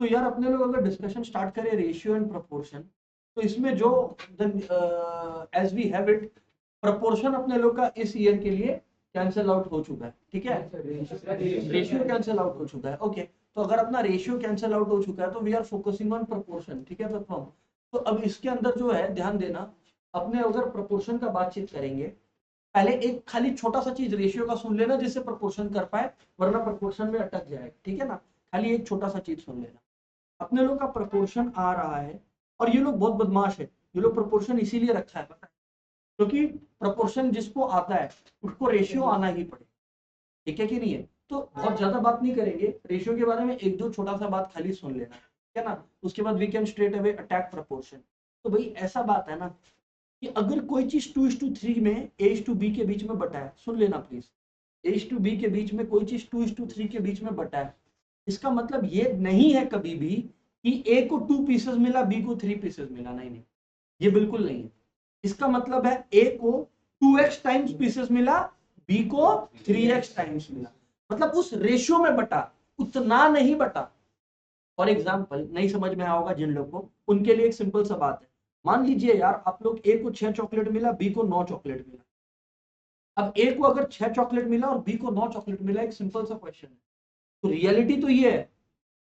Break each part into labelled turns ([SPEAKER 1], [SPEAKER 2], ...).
[SPEAKER 1] तो यार अपने लोग अगर डिस्कशन स्टार्ट करें रेशियो एंड प्रोपोर्शन, तो इसमें जो as we have it, proportion अपने लोग का इस ईयर के लिए कैंसिल आउट हो चुका है, ठीक है, रेशियो कैंसिल आउट हो चुका है। ओके, तो अगर अपना रेशियो कैंसिल आउट हो चुका है तो we are focusing on proportion, ठीक है प्लेटफॉर्म। तो अब इसके अंदर जो है ध्यान देना, अपने अगर प्रोपोर्शन का बातचीत करेंगे, पहले एक खाली छोटा सा चीज रेशियो का सुन लेना जिससे प्रोपोर्शन कर पाए, वरना प्रोपोर्शन में अटक जाएगा, ठीक है ना। खाली एक छोटा सा चीज सुन लेना, अपने लोग का प्रोपोर्शन आ रहा है, और ये लोग बहुत बदमाश है, ये लोग प्रोपोर्शन इसीलिए रखा है पता है, क्योंकि प्रोपोर्शन जिसको आता है उसको रेशियो आना ही पड़े, ठीक है कि नहीं है। तो बहुत ज्यादा बात नहीं करेंगे रेशियो के बारे में, एक दो छोटा सा बात खाली सुन लेना, ठीक है ना। उसके बाद we can straight away attack proportion. तो भाई ऐसा बात है ना कि अगर कोई चीज 2:3 में A:B के बीच में बटा है, सुन लेना प्लीज, A:B के बीच में कोई चीज 2:3 के बीच में बटा है, इसका मतलब ये नहीं है कभी भी कि A को 2 पीसेस मिला, B को 3 पीसेस मिला, नहीं नहीं, ये बिल्कुल नहीं है। इसका मतलब है A को 2x टाइम्स पीसेस मिला, B को 3x टाइम्स मिला, मतलब उस रेशियो में बटा, उतना नहीं बटा। फॉर एग्जाम्पल, नहीं समझ में आया होगा जिन लोगों को, उनके लिए एक सिंपल सा बात है, मान लीजिए यार आप लोग A को 6 चॉकलेट मिला, B को 9 चॉकलेट मिला। अब A को अगर 6 चॉकलेट मिला और B को 9 चॉकलेट मिला, एक सिंपल सा क्वेश्चन है, तो रियलिटी तो ये है,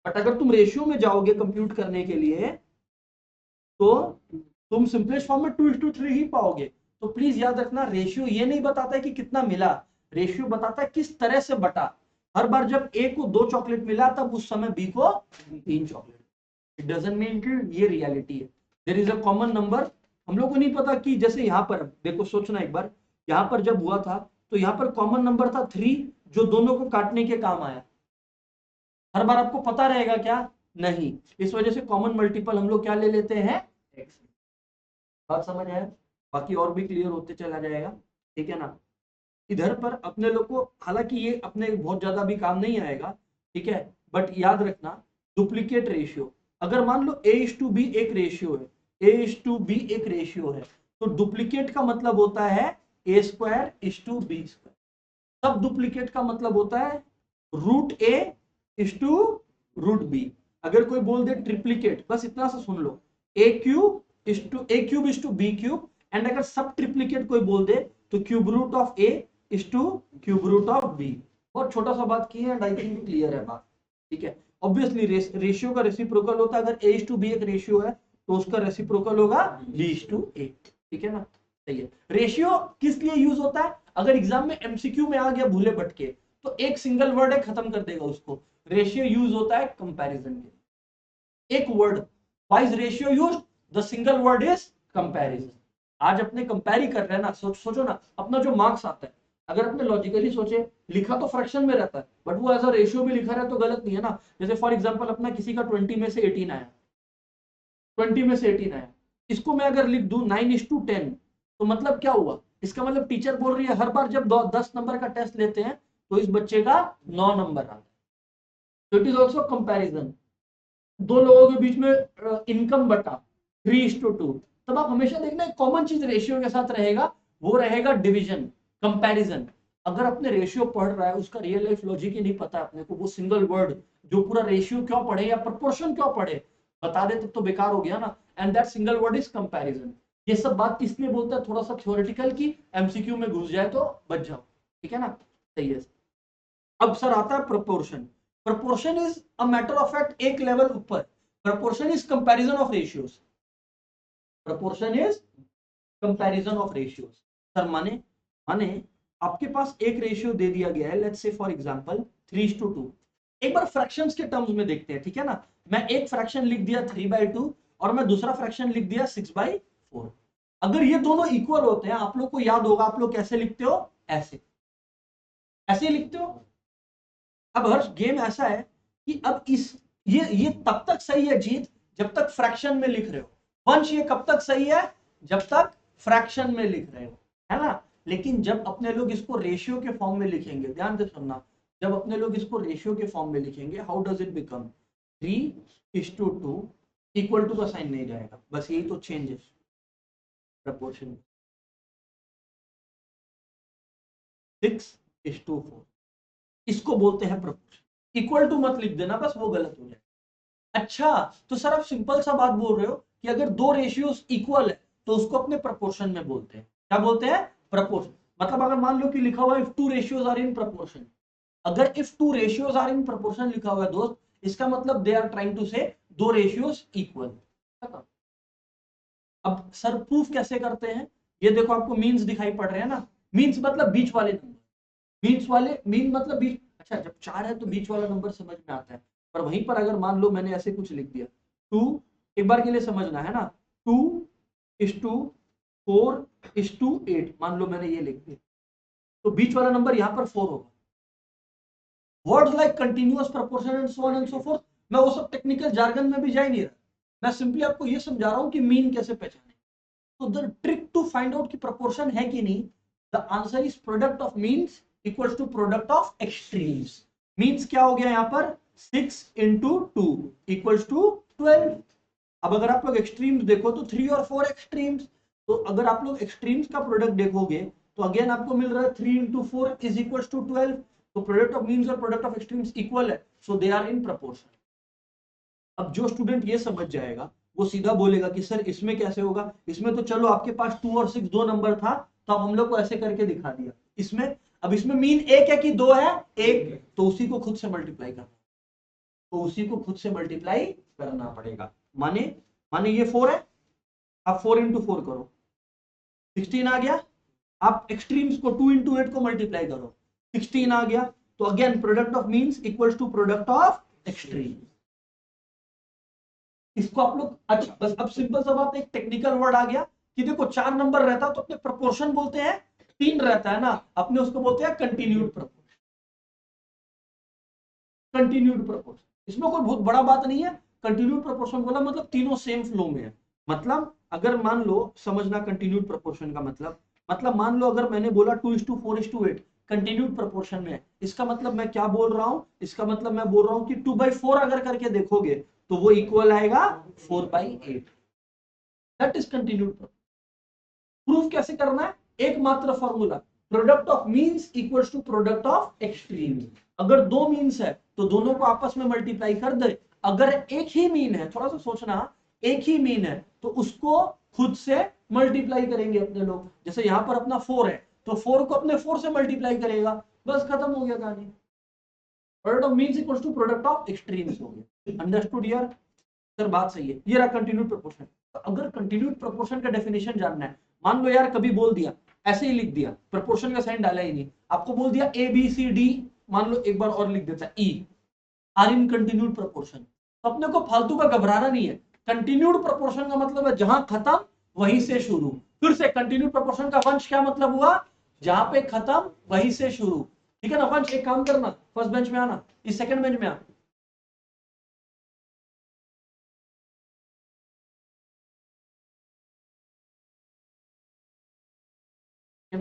[SPEAKER 1] बट अगर तुम रेशियो में जाओगे कंप्यूट करने के लिए, तो तुम सिंपलेस्ट फॉर्म में 2:3 ही पाओगे। तो प्लीज याद रखना, रेशियो ये नहीं बताता है कि कितना मिला, रेशियो बताता है किस तरह से बटा। हर बार जब ए को 2 चॉकलेट मिला तब उस समय बी को 3 चॉकलेट। इट डजंट मीन कि ये रियलिटी है, there is a common number. हम लोग को नहीं पता कि जैसे यहाँ पर देखो, सोचना एक बार, यहाँ पर जब हुआ था तो यहाँ पर कॉमन नंबर था 3, जो दोनों को काटने के काम आया। हर बार आपको पता रहेगा क्या? नहीं, इस वजह से कॉमन मल्टीपल हम लोग क्या ले लेते हैं, x। बात समझ आया? बाकी और भी क्लियर होते चला जाएगा, ठीक है ना। इधर पर अपने लोग को, हालांकि ये अपने बहुत ज्यादा भी काम नहीं आएगा, ठीक है, बट याद रखना डुप्लीकेट रेशियो। अगर मान लो A:B एक रेशियो है, A:B एक रेशियो है, तो डुप्लीकेट का मतलब होता है A²:B²। सब डुप्लीकेट का मतलब होता है √A:√B। अगर कोई बोल दे ट्रिप्लीकेट, बस इतना सा सुन लो, A³:B³ एंड अगर सब ट्रिप्लीकेट कोई बोल दे तो √A:√B। बहुत छोटा सा बात की है एंड आई थिंक क्लियर है बात, ठीक है। ऑब्वियसली रेशियो का रेसिप्रोकल होता है, अगर A:B एक रेशियो है तो उसका रेसिप्रोकल होगा B:A, ठीक है ना। सही है। रेशियो किस लिए यूज होता है? अगर एग्जाम में एमसीक्यू में आ गया भूले भटके, तो एक सिंगल वर्ड है, खत्म कर देगा उसको। रेशियो यूज होता है कंपैरिजन के, एक word, wise ratio use, the single word is comparison. आज अपने कंपेयर कर रहे हैं ना, सोचो ना, अपना जो मार्क्स आता है, अगर अपने लॉजिकली सोचे, लिखा तो फ्रैक्शन में रहता है, बट वो एज अ रेशियो भी लिखा रहा है तो गलत नहीं है ना। जैसे फॉर एग्जांपल अपना किसी का 20 में से 18 आया, 20 में से 18 आया, इसको मैं अगर लिख दूं 9:10, तो मतलब क्या हुआ? इसका मतलब टीचर बोल रही है हर बार जब 10 नंबर का टेस्ट लेते हैं तो इस बच्चे का 9 नंबर आता है। तो इट इज ऑल्सो कंपेरिजन। दो लोगों के बीच में इनकम बटा 3:2, तब आप हमेशा देखना एक कॉमन चीज रेशियो के साथ रहेगा, वो रहेगा डिवीजन, कंपैरिजन। अगर अपने रेशियो पढ़ रहा है, उसका रियल लाइफ लॉजिक ही नहीं पता अपने को, वो सिंगल वर्ड जो पूरा रेशियो क्यों पढ़े या प्रोपोर्शन क्यों पढ़े बता दे, तब तो बेकार हो गया ना। And that single word is comparison. ये सब बात इसलिए बोलता है थोड़ा सा थ्योरेटिकल की, एमसीक्यू में घुस जाए तो बच जाओ, ठीक है ना। सही है। अब सर आता है proportion. Proportion is a matter of fact एक लेवल ऊपर, proportion is comparison of ratios. Proportion is comparison of ratios. Sir माने, माने आपके पास एक रेशियो दे दिया गया है, लेट्स से फॉर एग्जांपल 3:2। एक बार फ्रैक्शंस के टर्म्स में देखते हैं, ठीक है ना। मैं एक फ्रैक्शन लिख दिया 3/2 और मैं दूसरा फ्रैक्शन लिख दिया 6/4। अगर ये दोनों इक्वल होते हैं, आप लोग को याद होगा, आप लोग कैसे लिखते हो? ऐसे, ऐसे ही लिखते हो। अब हर्ष गेम ऐसा है कि अब इस, ये तब तक सही है जीत जब तक फ्रैक्शन में लिख रहे हो, वंश ये कब तक सही है जब तक फ्रैक्शन में लिख रहे हो, है ना। लेकिन जब अपने लोग इसको रेशियो के फॉर्म में लिखेंगे, ध्यान से सुनना, जब अपने लोग इसको रेशियो के फॉर्म में लिखेंगे, how does it become? 3:2, equal to का साइन नहीं जाएगा, बस यही तो चेंज है प्रपोर्शन। 6:4, इसको बोलते हैं प्रपोर्शन। इक्वल टू मत लिख देना, बस वो गलत हो जाएगा। अच्छा, तो सर आप सिंपल सा बात बोल रहे हो कि अगर दो रेशियोज इक्वल है तो उसको अपने प्रपोर्शन में बोलते हैं। क्या बोलते हैं? प्रपोर्शन। मतलब अगर मान लो कि लिखा हुआ है if two ratios are in proportion, अगर if two ratios are in proportion लिखा हुआ है दोस्त, इसका मतलब दे आर ट्राइंग टू से दो रेशियोज इक्वल। अब सर प्रूफ कैसे करते हैं? ये देखो आपको मीन्स दिखाई पड़ रहे हैं ना, मीन्स मतलब बीच वाले नंबर, बीच वाले मीन मतलब बीच। अच्छा, जब 4 है तो बीच वाला नंबर समझ में आता है, पर वहीं पर अगर मान लो मैंने ऐसे कुछ लिख दिया 2, एक बार के लिए समझना है ना, 2:4:8, मान लो मैंने ये लिख दिया, तो बीच वाला नंबर यहाँ पर 4 होगा। Words like continuous, proportion and so on and so fourth, मैं वो सब टेक्निकल जार्गन में भी जा ही नहीं रहा, मैं सिंपली आपको ये समझा रहा हूँ कि मीन कैसे पहचाने। तो the trick to find out कि प्रोपोर्शन है कि नहीं, the answer is product of means equals to product of extremes. Means क्या हो गया यहाँ पर? 6 into 2 इक्वल्स टू 12। अब अगर आप लोग एक्सट्रीम्स देखो तो 3 और 4 एक्सट्रीम्स, तो अगर आप लोग एक्सट्रीम्स का प्रोडक्ट देखोगे तो अगेन आपको मिल रहा है 3 into 4 इज इक्वल्स टू 12। तो प्रोडक्ट ऑफ मीन्स और प्रोडक्ट ऑफ एक्सट्रीम्स इक्वल है, so they are in proportion. अब जो स्टूडेंट ये समझ जाएगा वो सीधा बोलेगा कि सर इसमें कैसे होगा, इसमें तो चलो आपके पास 2 और 6 दो नंबर था तो अब हम लोग को ऐसे करके दिखा दिया, इसमें अब इसमें मीन एक है कि दो है? एक, तो उसी को खुद से मल्टीप्लाई करना, तो उसी को खुद से मल्टीप्लाई करना पड़ेगा। माने माने ये 4 है, आप 4 into 4 करो, 16 आ गया। आप एक्सट्रीम्स को 2 into 8 को मल्टीप्लाई करो, 16 आ गया। तो again product of means equals to product of extreme. इसको आप लोग, अच्छा बस अब सिंपल सा बात, एक टेक्निकल वर्ड आ गया कि देखो 4 नंबर रहता तो अपने प्रोपोर्शन बोलते हैं, 3 रहता है ना अपने उसको बोलते हैं कंटिन्यूड प्रोपोर्शन। कंटिन्यूड प्रोपोर्शन, इसमें कोई बहुत बड़ा बात नहीं है। कंटिन्यूड प्रोपोर्शन बोला मतलब तीनों सेम फ्लो में है। मतलब अगर मान लो, समझना कंटिन्यूड प्रोपोर्शन का मतलब मान लो अगर मैंने बोला 2:4:8 कंटिन्यूड प्रोपोर्शन में है, इसका मतलब मैं क्या बोल रहा हूं? इसका मतलब मैं बोल रहा हूं कि 2/4 अगर करके देखोगे तो वो इक्वल आएगा 4/8। That is continued. प्रूफ कैसे करना है? एकमात्र formula, product of means equals to product of extremes. अगर दो मीन्स है तो दोनों को आपस में मल्टीप्लाई कर दे। अगर एक ही मीन है, थोड़ा सा सोचना, एक ही मीन है तो उसको खुद से मल्टीप्लाई करेंगे अपने लोग। जैसे यहां पर अपना 4 है तो 4 को अपने 4 से मल्टीप्लाई करेगा, बस खत्म हो गया कहानी। Product of means equals to product of extremes हो गया। अंडरस्टूड यार? सर बात सही है। ये रहा कंटिन्यूड प्रोपोर्शन। तो अगर कंटिन्यूड प्रोपोर्शन का डेफिनेशन जानना है, मान लो यार कभी बोल दिया, ऐसे ही लिख दिया, प्रोपोर्शन का साइन डाला ही नहीं, आपको बोल दिया ए बी सी डी, मान लो एक बार और लिख देता are in continued proportion, तो अपने को फालतू का घबराना नहीं है। कंटिन्यूड प्रोपोर्शन का मतलब है जहां खत्म वहीं से शुरू। फिर से कंटिन्यूड प्रोपोर्शन का वंश क्या मतलब हुआ? जहां पे खत्म वहीं से शुरू। ठीक है ना वंश? एक काम करना, फर्स्ट बेंच में आना, इस सेकंड बेंच में आना।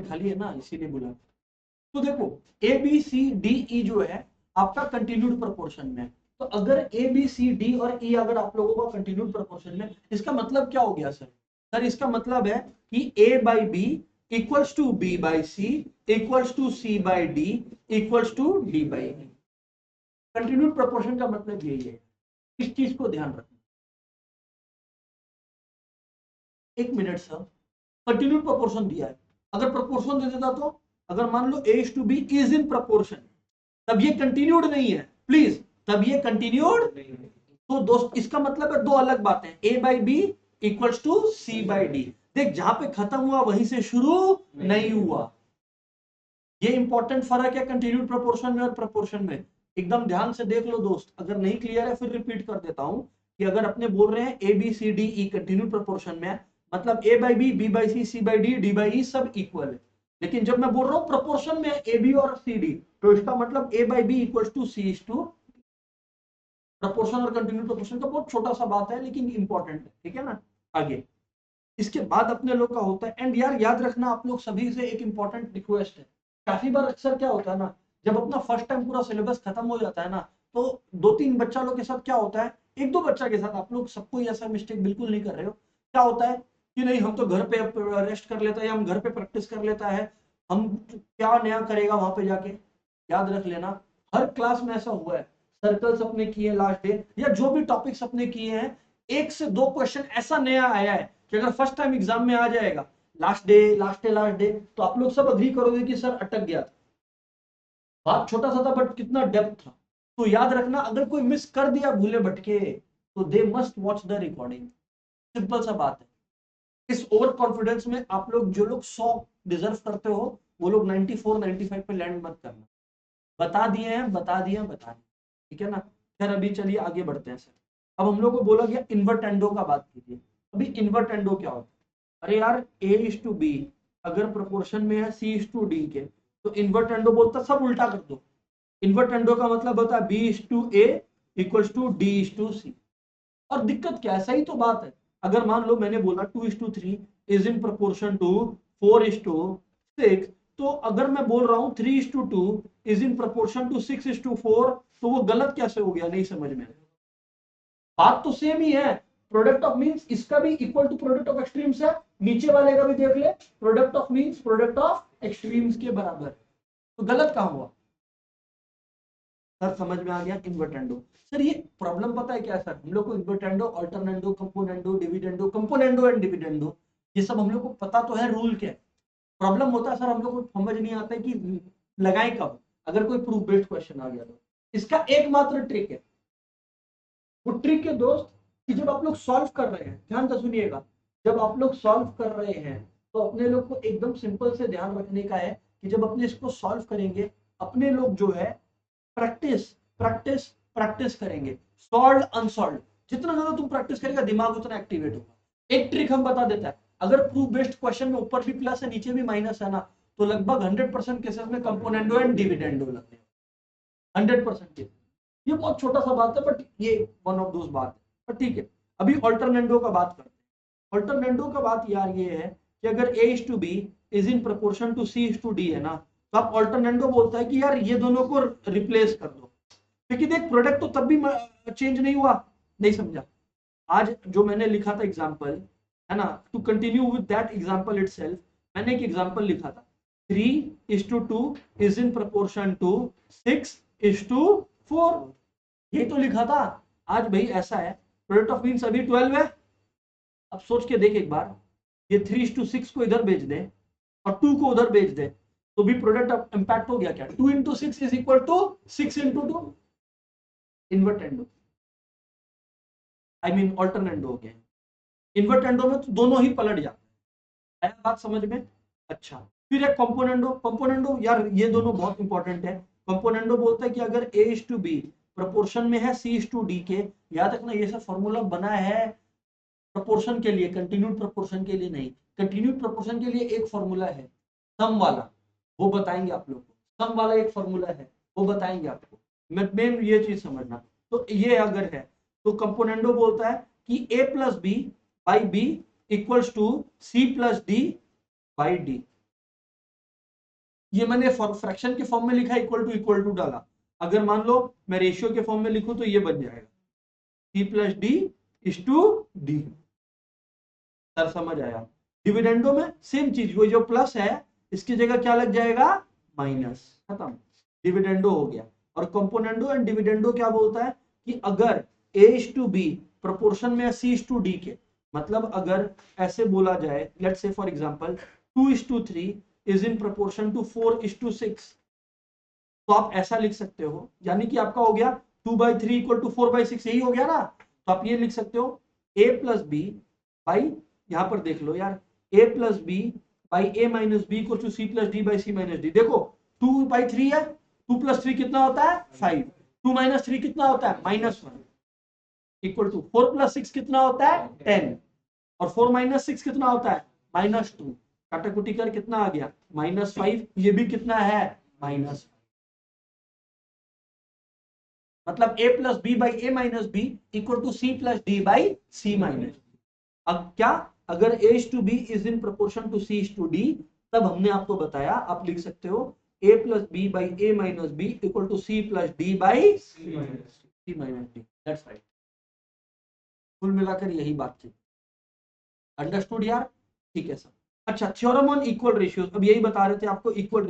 [SPEAKER 1] खाली है ना, इसीलिए बुला। तो देखो ए बी सी डी ई जो है आपका कंटिन्यूड प्रोपोर्शन में है। तो अगर ए बी सी डी और ई अगर आप लोगों का कंटिन्यूड प्रोपोर्शन में, इसका मतलब क्या हो गया सर? सर इसका मतलब है कि A by B equals to B by C equals to C by D equals to D by E. Continued proportion का मतलब यही है। इस चीज को ध्यान रखना। एक मिनट सर, कंटिन्यूड प्रोपोर्शन दिया है, अगर प्रोपोर्शन दे देता तो, अगर मान लो a to b is in proportion, तब ये कंटिन्यूड नहीं है प्लीज, तब ये कंटिन्यूड नहीं है। तो दोस्त इसका मतलब है दो अलग बातें, a by B equals to C by D. देख जहां पे खत्म हुआ वहीं से शुरू नहीं हुआ। ये इंपॉर्टेंट फर्क है कंटिन्यूड प्रोपोर्शन में और प्रोपोर्शन में। एकदम ध्यान से देख लो दोस्त, अगर नहीं क्लियर है फिर रिपीट कर देता हूं कि अगर अपने बोल रहे हैं A B C D E continued proportion में, मतलब A by B by C by D by E सब इक्वल है। लेकिन जब मैं बोल रहा हूं प्रोपोर्शन में ए बी और सी डी, तो इसका मतलब A by B equal to C is to. Proportion और कंटिन्यूड प्रोपोर्शन का बहुत छोटा सा बात है लेकिन इंपॉर्टेंट है, ठीक है ना? आगे इसके बाद अपने लोग का होता है, एंड यार याद रखना आप लोग सभी से एक इंपॉर्टेंट रिक्वेस्ट है। काफी बार अक्सर क्या होता है ना, जब अपना फर्स्ट टाइम पूरा सिलेबस खत्म हो जाता है ना, तो 2-3 बच्चा लोग के साथ क्या होता है, एक दो बच्चा के साथ, आप लोग सबको ऐसा मिस्टेक बिल्कुल नहीं कर रहे हो, क्या होता है कि नहीं हम तो घर पे रेस्ट कर लेता है या हम घर पे प्रैक्टिस कर लेता है, हम क्या नया करेगा वहां पे जाके। याद रख लेना, हर क्लास में ऐसा हुआ है, सर्कल्स अपने किए लास्ट डे, या जो भी टॉपिक्स अपने किए हैं, 1 से 2 क्वेश्चन ऐसा नया आया है कि अगर फर्स्ट टाइम एग्जाम में आ जाएगा लास्ट डे, तो आप लोग सब अग्री करोगे कि सर अटक गया था, बात छोटा सा था बट कितना डेप्थ था। तो याद रखना, अगर कोई मिस कर दिया भूले भटके, तो they must watch the recording. Simple सा बात है। इस ओवर कॉन्फिडेंस में आप लोग, जो लोग 100 डिजर्व करते हो, वो लोग 94 95 पे लैंड मत करना। बता दिए, ठीक है ना। खैर अभी चलिए आगे बढ़ते हैं सर। अब हम लोग को बोला गया इन्वर्टेंडो का बात कीजिए। अभी इन्वर्टेंडो क्या होता है? अरे यार A:B अगर प्रोपोर्शन में है C:D के, तो इन्वर्टेंडो बोलता सब उल्टा कर दो। इन्वर्टेंडो का मतलब होता है B:A इक्वल्स टू D:C। और दिक्कत क्या है? सही तो बात है। अगर मान लो मैंने बोला 2:3 इज इन प्रोपोर्शन टू 4:6, तो अगर मैं बोल रहा हूं 3:2 इज इन प्रोपोर्शन टू 6:4, तो वो गलत कैसे हो गया? नहीं समझ में। बात तो सेम ही है। प्रोडक्ट ऑफ मीन्स इसका भी equal to product of extremes है, नीचे वाले का भी देख ले, product of means product of extremes के बराबर। तो गलत कहां हुआ? सर समझ में आ गया इन्वर्टेंडो। सर ये प्रॉब्लम पता है क्या सर? हम लोग को invertendo, alternendo, componendo and dividendo, ये सब हम लोग को पता तो है रूल के। प्रॉब्लम होता है सर, हम लोग को समझ नहीं आता है कि लगाएं कब, अगर कोई प्रूफ बेस्ड क्वेश्चन आ गया तो। इसका एकमात्र ट्रिक है, वो ट्रिक है दोस्त, कि जब आप लोग सॉल्व कर रहे हैं, ध्यान से सुनिएगा, जब आप लोग सॉल्व कर रहे हैं तो अपने लोग को एकदम सिंपल से ध्यान रखने का है कि जब अपने इसको सॉल्व करेंगे, अपने लोग जो है प्रैक्टिस प्रैक्टिस प्रैक्टिस करेंगे। सॉल्व अनसॉल्व, जितना ज्यादा तुम प्रैक्टिस करेगा दिमाग उतना एक्टिवेट होगा। एक ट्रिक हम बता देता है, अगर प्रूफ बेस्ड क्वेश्चन में ऊपर भी प्लस है नीचे भी माइनस है ना, तो लगभग 100% केसेस में कंपोनेंडो एंड डिविडेंडो लगते हैं। 100% केस। ये बहुत छोटा सा बात है, बट ये वन ऑफ दोस बात है। पर ठीक है, अभी ऑल्टरनेंडो का बात करते हैं। ऑल्टरनेंडो का बात यार ये है कि अगर A:B is in proportion to C:D है ना, तो आप ऑल्टरनेंडो बोलता है कि यार ये दोनों को रिप्लेस कर दो, क्योंकि देख प्रोडक्ट तो तब भी चेंज नहीं हुआ। नहीं समझा? आज जो मैंने लिखा था एग्जांपल, है ना, to continue with that example itself, मैंने एक एग्जांपल लिखा था 3:2 इज इन प्रोपोर्शन टू 6:4, ये तो लिखा था। आज भाई ऐसा है, प्रोडक्ट ऑफ मीन्स अभी 12 है। अब सोच के देख एक बार, ये 3:6 को इधर भेज दे और 2 को उधर भेज दे, तो भी प्रोडक्ट इंपैक्ट हो गया क्या? 2 into 6 is equal to 6 into 2। Invertendo, I mean alternendo हो गया। इन्वर्टेंडो में तो दोनों ही पलट जाते हैं। बात समझ में? अच्छा, फिर एक कंपोनेंडो। कंपोनेंडो यार ये दोनों बहुत इंपॉर्टेंट है। कंपोनेंडो बोलता है कि अगर A:B प्रोपोर्शन में है C:D के, याद रखना ये सब फॉर्मूला बना है प्रोपोर्शन के लिए, कंटिन्यूड प्रोपोर्शन के लिए नहीं। कंटिन्यूड प्रोपोर्शन के लिए एक फॉर्मूला है सम वाला, वो बताएंगे आप लोग को। सम वाला एक फॉर्मूला है, वो बताएंगे आपको। मेन ये चीज समझना। तो ये अगर है तो कंपोनेंडो बोलता है कि A+B/B equals to C+D by D. ये मैंने फ्रैक्शन के फॉर्म में लिखा, इक्वल टू डाला। अगर मान लो मैं रेशियो के फॉर्म में लिखूं तो ये बन जाएगा C+D/D। सर समझ आया? डिविडेंडो में सेम चीज, वो जो प्लस है इसकी जगह क्या लग जाएगा? माइनस। खत्म, डिविडेंडो हो गया। और कंपोनेंडो एंड डिविडेंडो क्या बोलता है कि अगर A:B प्रोपोर्शन में C:D के, मतलब अगर ऐसे बोला जाए, let's say for example 2:3 is in proportion to 4:6, तो आप ऐसा लिख सकते हो, यानी कि आपका हो गया 2/3 इक्वल टू 4/6, यही हो गया ना। तो आप ये लिख सकते हो A+B बाई, यहां पर देख लो यार, A+B by A-B equal to C+D by C-D। देखो 2/3 है, 2 + 3 कितना होता है? 5। 2 - 3 कितना होता है? -1 इक्वल टू 4 + 6 कितना होता है? 10। और 4 - 6 कितना होता है? -2। काटाकुटी कर कितना आ गया? -5। ये भी कितना है? -5। मतलब A+B by A-B equal to C+D by C-D। अब क्या, अगर A:B is in proportion to C:D, तब हमने आपको बताया, आप लिख सकते हो A+B by A-B equal to C+D by C-D। That's right. कुल मिलाकर यही बात थी। अंडरस्टूड यार? ठीक है सर। अच्छा, थ्योरम ऑन इक्वल रेशियोज, अब यही बता रहे थे आपको। इक्वल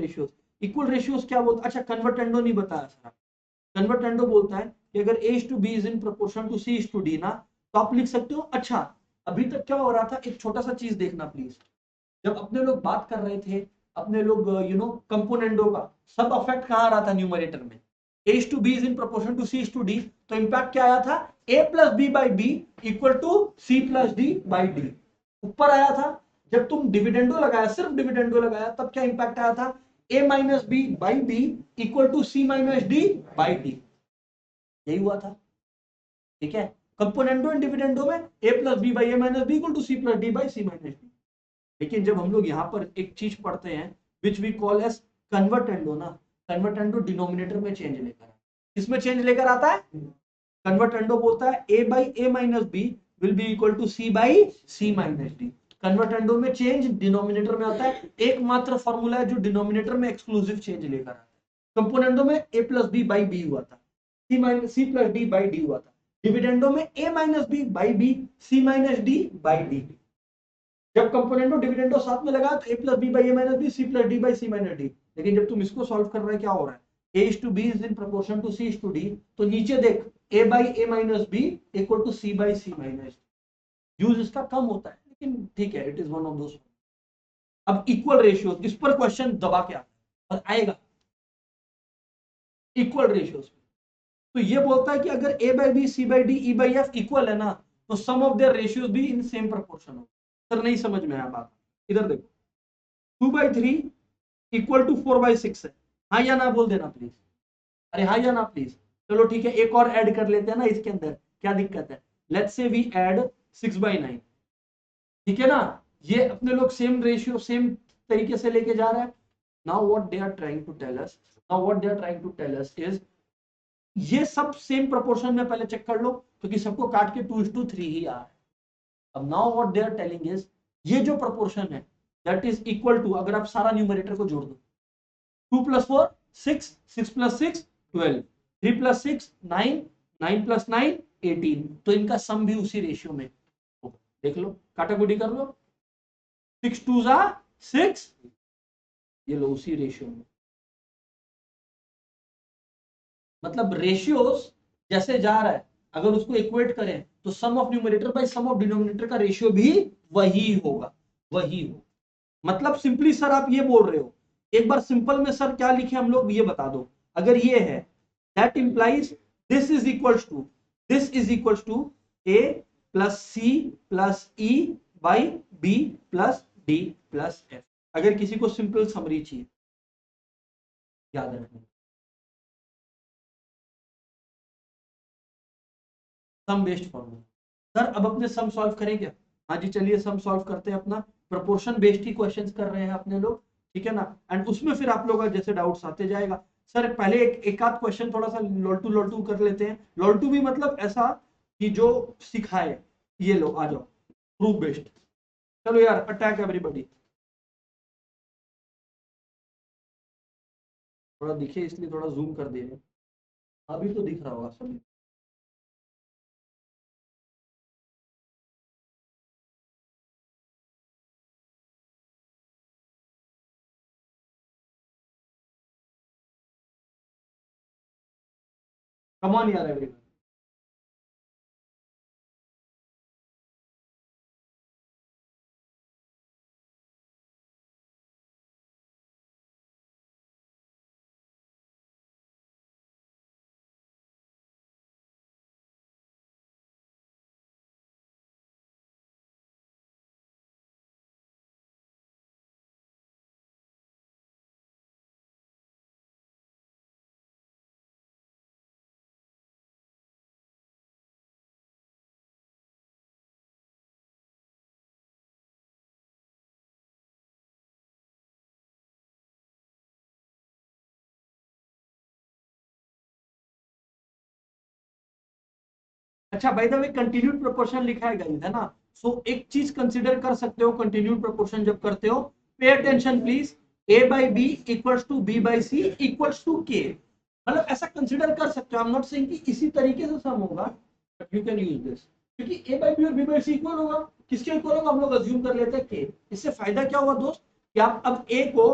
[SPEAKER 1] रेशियोज क्या बोलता? अच्छा, कन्वर्टेंडो नहीं बताया सर। कन्वर्टेंडो बोलता है कि अगर A is to B is in proportion to C is to D ना, तो आप लिख सकते हो। अच्छा, अभी तक क्या हो रहा था, एक छोटा सा चीज देखना प्लीज। जब अपने लोग बात कर रहे थे, अपने लोग कंपोनेंटों का, सब अफेक्ट कहाँ आ रहा था न्यूमरेटर में, A is to B is in proportion to C is to D, तो इंपैक्ट क्या आया था, A plus B by B equal to C plus D by D ऊपर आया था। जब तुम डिविडेंडो लगाया, सिर्फ डिविडेंडो लगाया, तब क्या इंपैक्ट आया था, A minus B by B equal to C minus D by D, यही हुआ था। ठीक है, कंपोनेंटो एंड डिविडेंडो में A plus B by A minus B equal to C plus D by C minus D। लेकिन जब हम लोग यहाँ पर एक चीज पढ़ते हैं विच वी कॉल एज कन्वर्टेंडो ना, कन्वर्टेंडो डिनोमिनेटर में चेंज लेकर, किसमें चेंज लेकर आता है, कन्वर्टेंडो बोलता है a by a minus b will be equal to c by c minus d। कन्वर्टेंडो में चेंज डिनोमिनेटर में आता है, एकमात्र फॉर्मूला है जो डिनोमिनेटर में एक्सक्लूसिव चेंज लेकर आता है। कंपोनेंटो में a plus b by b हुआ था, c plus d by d हुआ था। डिविडेंडो में a minus b by b c minus d by d। जब कंपोनेंटो डिविडेंडो साथ में लगा तो a plus b by a minus b c plus d by c minus d। लेकिन जब तुम इसको सॉल्व कर रहे हैं क्या हो रहा है, a is to b is in proportion to c is to d, तो नीचे देख a by a minus b equal to c by c minus d। Use इसका कम होता है लेकिन ठीक है, it is one of those. अब इक्वल रेशियो, इस पर क्वेश्चन दबा के आता है और आएगा इक्वल रेशियोज। तो ये बोलता है कि अगर a by b c by d e by f equal है ना, तो सम ऑफ देयर रेशियोज भी इन सेम प्रोपोर्शन हो। सर नहीं समझ में आया बात, इधर देखो 2/3 इक्वल टू 4/6 है, हाँ या ना बोल देना प्लीज, अरे हाँ या ना प्लीज। चलो ठीक है, एक और ऐड कर लेते हैं ना इसके अंदर, क्या दिक्कत है, लेट्स से वी ऐड 6/9। ठीक है ना, ये अपने लोग सेम रेशियो सेम तरीके से लेके जा रहे हैं। Now what they are trying to tell us, now what they are trying to tell us is ये सब सेम प्रोपोर्शन में पहले चेक कर लो, क्योंकि सबको काट के 2:3 ही आ रहा है। अब now what they are telling is ये जो प्रोपोर्शन है दैट इज इक्वल टू, अगर आप सारा न्यूमरेटर को जोड़ दो, 2 plus 4 6, 6 plus 6 12, 3 plus 6 9, 9 plus 9 18, तो इनका सम भी उसी रेशियो में हो। देख लो, काटाकुटी कर लो, 6 2 6, ये लो उसी रेशियो में। मतलब रेशियोज जैसे जा रहा है, अगर उसको इक्वेट करें तो sum of numerator by sum of denominator का रेशियो भी वही होगा, वही हो। मतलब सिंपली सर आप ये बोल रहे हो, एक बार सिंपल में सर क्या लिखे हम लोग ये बता दो। अगर ये है that implies this is equals to a plus c plus e by b plus d plus f। अगर किसी को सिंपल समरी चाहिए याद रखना, सम बेस्ड फॉर्मूला। सर अब अपने सम सॉल्व करें क्या, हाँ जी चलिए सम सॉल्व करते हैं अपना। प्रोपोर्शन बेस्ड ही क्वेश्चंस कर रहे हैं अपने लोग, ठीक है ना। एंड उसमें फिर आप लोग का जैसे डाउट्स आते जाएगा। सर पहले एक आध क्वेश्चन थोड़ा सा लोल्टू कर लेते हैं। लोल्टू भी मतलब ऐसा कि जो सिखाए, ये लो आ जाओ प्रूफ बेस्ड। चलो यार अटैक एवरीबॉडी, थोड़ा दिखे इसलिए थोड़ा जूम कर दिए, अभी तो दिख रहा होगा सभी। कम ऑन यार एवरीबॉडी। अच्छा by the way continued proportion लिखा है गाइस, है ना। सो एक चीज कंसीडर कर सकते हो कंटिन्यूड प्रोपोर्शन जब करते हो, pay attention please, a by b equals to b by c equals to k। मतलब ऐसा कंसीडर कर सकते हो, आई एम नॉट सेइंग कि इसी तरीके से सम होगा, but you can use this, क्योंकि a by b और b by c इक्वल होगा, किसके इक्वल होगा हम लोग अज्यूम कर लेते हैं k। इससे फायदा क्या हुआ दोस्त, कि आप अब a को,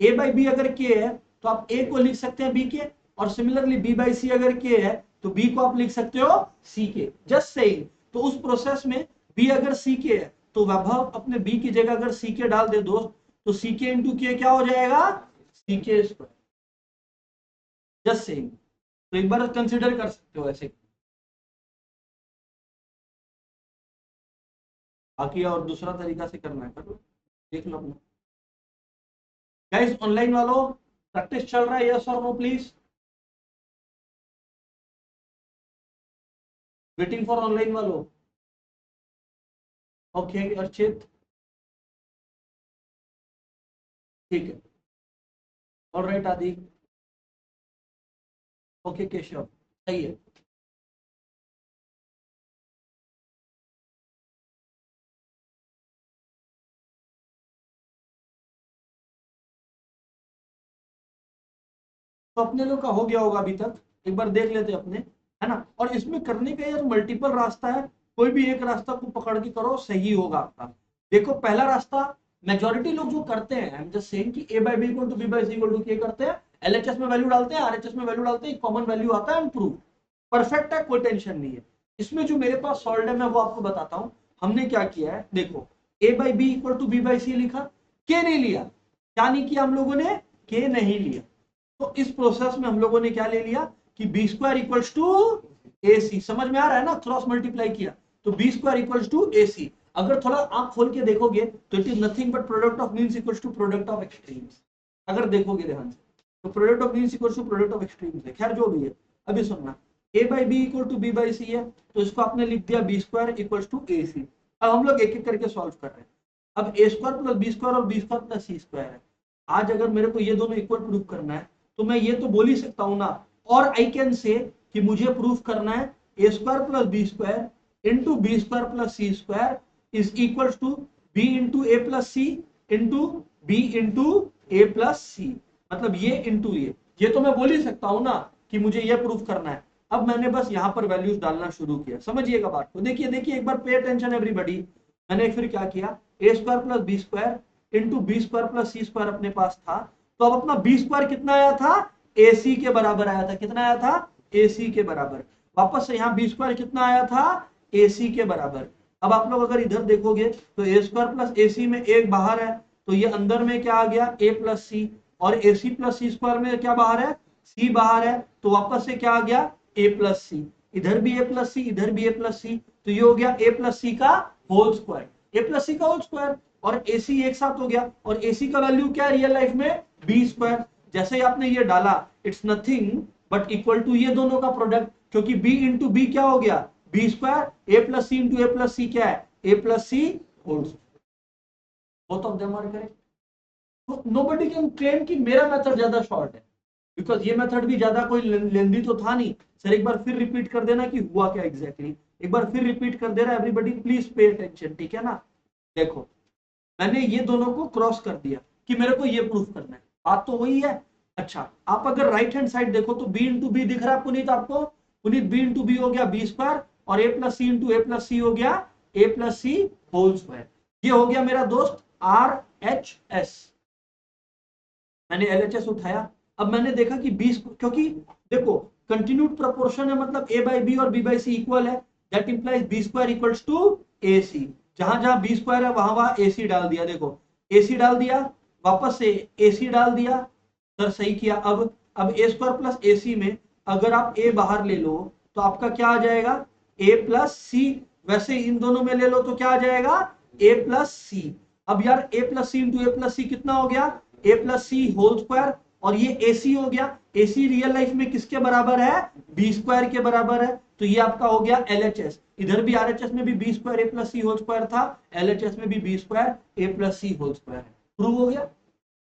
[SPEAKER 1] a by b अगर k है तो आप a को लिख सकते हैं b के, और सिमिलरली b by c अगर k है तो बी को आप लिख सकते हो सी के, जस्ट सेइंग। तो उस प्रोसेस में बी अगर सी के है तो वैभव अपने बी की जगह अगर सी के डाल दे दोस्त, तो सी के इंटू के क्या हो जाएगा, सी के स्क्वायर, जस्ट सेइंग। तो एक बार कंसिडर कर सकते हो ऐसे। बाकी और दूसरा तरीका से करना है करो, देख लो अपना। गाइस ऑनलाइन वालों प्रैक्टिस चल रहा है, यस और no please? Waiting for online वालों। ओके अर्चित, ठीक है, ऑलराइट आदि, ओके केशव, सही है। तो अपने लोग का हो गया होगा अभी तक, एक बार देख लेते अपने, है ना। और इसमें करने का यार मल्टीपल रास्ता है, कोई भी एक रास्ता को पकड़ के करो, सही होगा आपका। देखो पहला रास्ता मेजोरिटी लोग जो करते हैं, आई एम जस्ट सेइंग कि a by b equal to b by c equal to k करते हैं, LHS में वैल्यू डालते हैं, RHS में वैल्यू डालते हैं, कॉमन वैल्यू आता है एंड प्रूव, परफेक्ट है, कोई टेंशन नहीं है। इसमें जो मेरे पास सॉल्व है मैं वो आपको बताता हूं। हमने क्या किया है, देखो a by b equal to b by c लिखा, k नहीं लिया, क्या नहीं किया हम लोगों ने, k नहीं लिया। तो इस प्रोसेस में हम लोगों ने क्या ले लिया कि B square equals to A सी, समझ में आ रहा है ना, क्रॉस मल्टीप्लाई किया तो B square equals to A C. अगर थोड़ा आंख खोल के देखोगे तो it is nothing but product of means equals to product of extremes. अगर देखोगे ध्यान से तो product of means equals to product of extremes है, खैर जो भी है। अभी सुनना, A by B equal to B by C है, तो इसको आपने लिख दिया B square equals to A C. अब हम लोग एक एक करके सॉल्व कर रहे हैं। अब ए स्क्वायर प्लस बी स्क्वायर और B square plus C square है। आज अगर मेरे को ये दोनों इक्वल प्रूफ करना है तो मैं ये तो बोल ही सकता हूं ना, और आई कैन से कि मुझे प्रूफ करना है A square plus B square into B square plus C square is equal to B into A plus C into B into A plus C, मतलब ये इंटू ये तो मैं बोल ही सकता हूं ना कि मुझे ये प्रूफ करना है। अब मैंने बस यहां पर वैल्यूज डालना शुरू किया, समझिएगा बात को, देखिए देखिए एक बार पे अटेंशन एवरीबॉडी। मैंने फिर क्या किया, A square plus B square into B square plus C square अपने पास था, तो अब अपना बी स्क्वायर कितना आया था, AC के बराबर आया था, कितना आया था, AC के बराबर। वापस से यहाँ बी स्क्वायर कितना आया था, AC के बराबर। अब आप लोग अगर इधर देखोगे तो ए स्क्वायर प्लस AC में एक बाहर है, तो ये अंदर में क्या आ गया a प्लस सी, और AC प्लस सी स्क्वायर में क्या बाहर है, C बाहर है, तो वापस से क्या आ गया a प्लस सी, इधर भी a प्लस सी, इधर भी a प्लस सी, तो ये हो गया a प्लस सी का होल स्क्वायर, a प्लस सी का होल स्क्वायर, और AC एक साथ हो गया, और AC का वैल्यू क्या है रियल लाइफ में, बी स्क्वायर। जैसे ही आपने ये डाला it's nothing but equal to ये दोनों का प्रोडक्ट, क्योंकि b इंटू बी क्या हो गया, B square, A plus C into A plus C क्या है, A plus C whole square, both of them are correct. तो नोबडी कैन क्लेम कि मेरा मेथड ज्यादा शॉर्ट है, बिकॉज ये मेथड भी ज्यादा कोई लेंदी तो था नहीं। सर एक बार फिर रिपीट कर देना कि हुआ क्या एग्जैक्टली, एक बार फिर रिपीट कर दे रहा है एवरीबॉडी, प्लीज पे अटेंशन, ठीक है ना। देखो मैंने ये दोनों को क्रॉस कर दिया कि मेरे को ये प्रूफ करना है, बात तो वही है। अच्छा आप अगर राइट हैंड साइड देखो तो बी इंटू बी दिख रहा है पुनीत आपको, पुनीत बी इंटू बी हो गया बी स्क्वायर, और ए plus C into A plus सी हो गया ए प्लस सी होल स्क्वायर। ये हो गया मेरा दोस्त RHS, मैंने LHS उठाया। अब मैंने देखा कि बी, क्योंकि देखो कंटिन्यूड प्रोपोर्शन है, मतलब a बाई बी और b बाई सी इक्वल है, that implies B square equals to A C. जहां जहां बी स्क्वायर है वहां वहां ए सी डाल दिया, देखो ए सी डाल दिया, वापस से ए सी डाल दिया, सर सही किया। अब ए स्क्वायर प्लस ए सी में अगर आप a बाहर ले लो तो आपका क्या आ जाएगा, a प्लस सी, वैसे इन दोनों में ले लो तो क्या आ जाएगा, a प्लस सी। अब यार a plus C into A plus C कितना हो गया, a plus C whole square, और ये AC हो गया, AC रियल लाइफ में किसके बराबर है, बी स्क्वायर के बराबर है, तो ये आपका हो गया LHS। इधर भी RHS में भी B square A plus C whole square था, LHS में भी B square A plus C whole square है, प्रूव हो गया।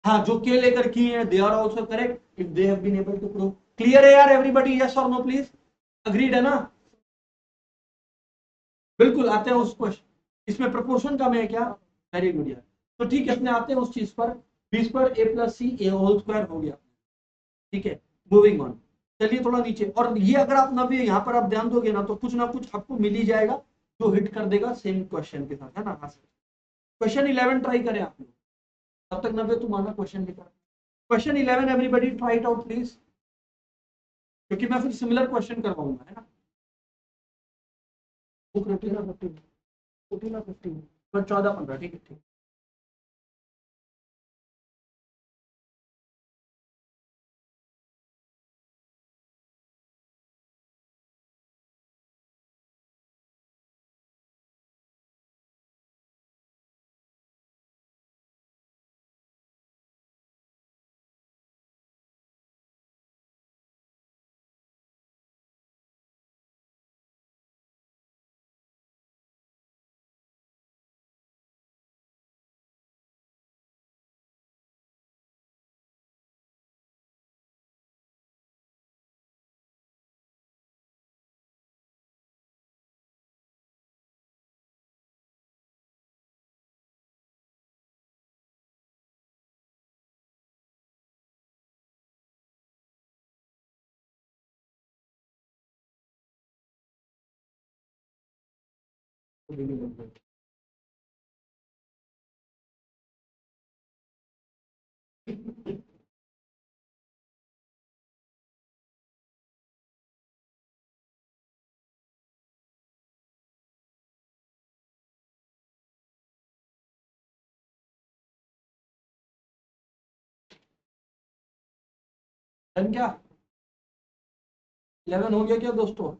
[SPEAKER 1] हाँ जो के लेकर किए हैं they are also correct if they have been able to prove. Clear है यार एवरीबॉडी, यस और नो प्लीज, अग्रीड है ना। बिल्कुल आते हैं उस क्वेश्चन, इसमें प्रोपोर्शन कम है क्या, वेरी गुड यार। तो ठीक है अपने आते हैं उस चीज पर, B square A plus C A whole square हो गया, ठीक है मूविंग ऑन। चलिए थोड़ा नीचे, और ये अगर आप नव्य यहाँ पर आप ध्यान दोगे ना तो कुछ ना कुछ आपको मिल ही जाएगा जो हिट कर देगा सेम क्वेश्चन के साथ, है ना। क्वेश्चन 11 ट्राई करें आप लोग, तब तक नव्य तुम आना क्वेश्चन लिखा, question 11 everybody try it out please. क्योंकि मैं फिर सिमिलर क्वेश्चन करवाऊंगा, है ना। बुक 14 और 15, 14 और 15, पर 14-15, ठीक है ठीक। डन क्या? 11 हो गया क्या दोस्तों?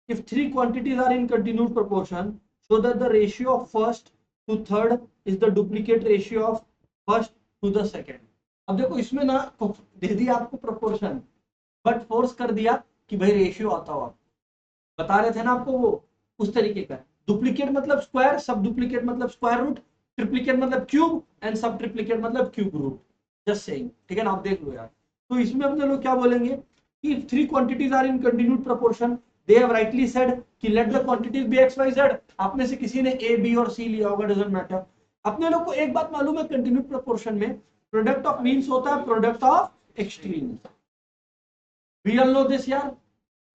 [SPEAKER 1] If three quantities are in continued proportion, so that the ratio of first to third is the duplicate ratio of first to the second. अब देखो इसमें ना दे दिया आपको प्रोपोर्शन, बट फोर्स कर दिया कि भाई रेशियो आता हो। आप बता रहे थे ना आपको वो उस तरीके का। डुप्लीकेट मतलब स्क्वायर, सब डुप्लीकेट मतलब स्क्वायर रूट, ट्रिप्लीकेट मतलब क्यूब, एंड सब ट्रिप्लीकेट मतलब क्यूब रूट। जस्ट सेइंग, ठीक है ना, आप देख लो यार। तो इसमें अपने लोग क्या बोलेंगे कि three quantities are in continued proportion, they have rightly said कि let the quantities be X Y Z. आप में से किसी ने ए बी और सी लिया होगा, डजंट मैटर। अपने लोग को एक बात मालूम है, कंटिन्यूड प्रोपोर्शन में प्रोडक्ट ऑफ मीन्स होता है product of extremes. We all know this यार,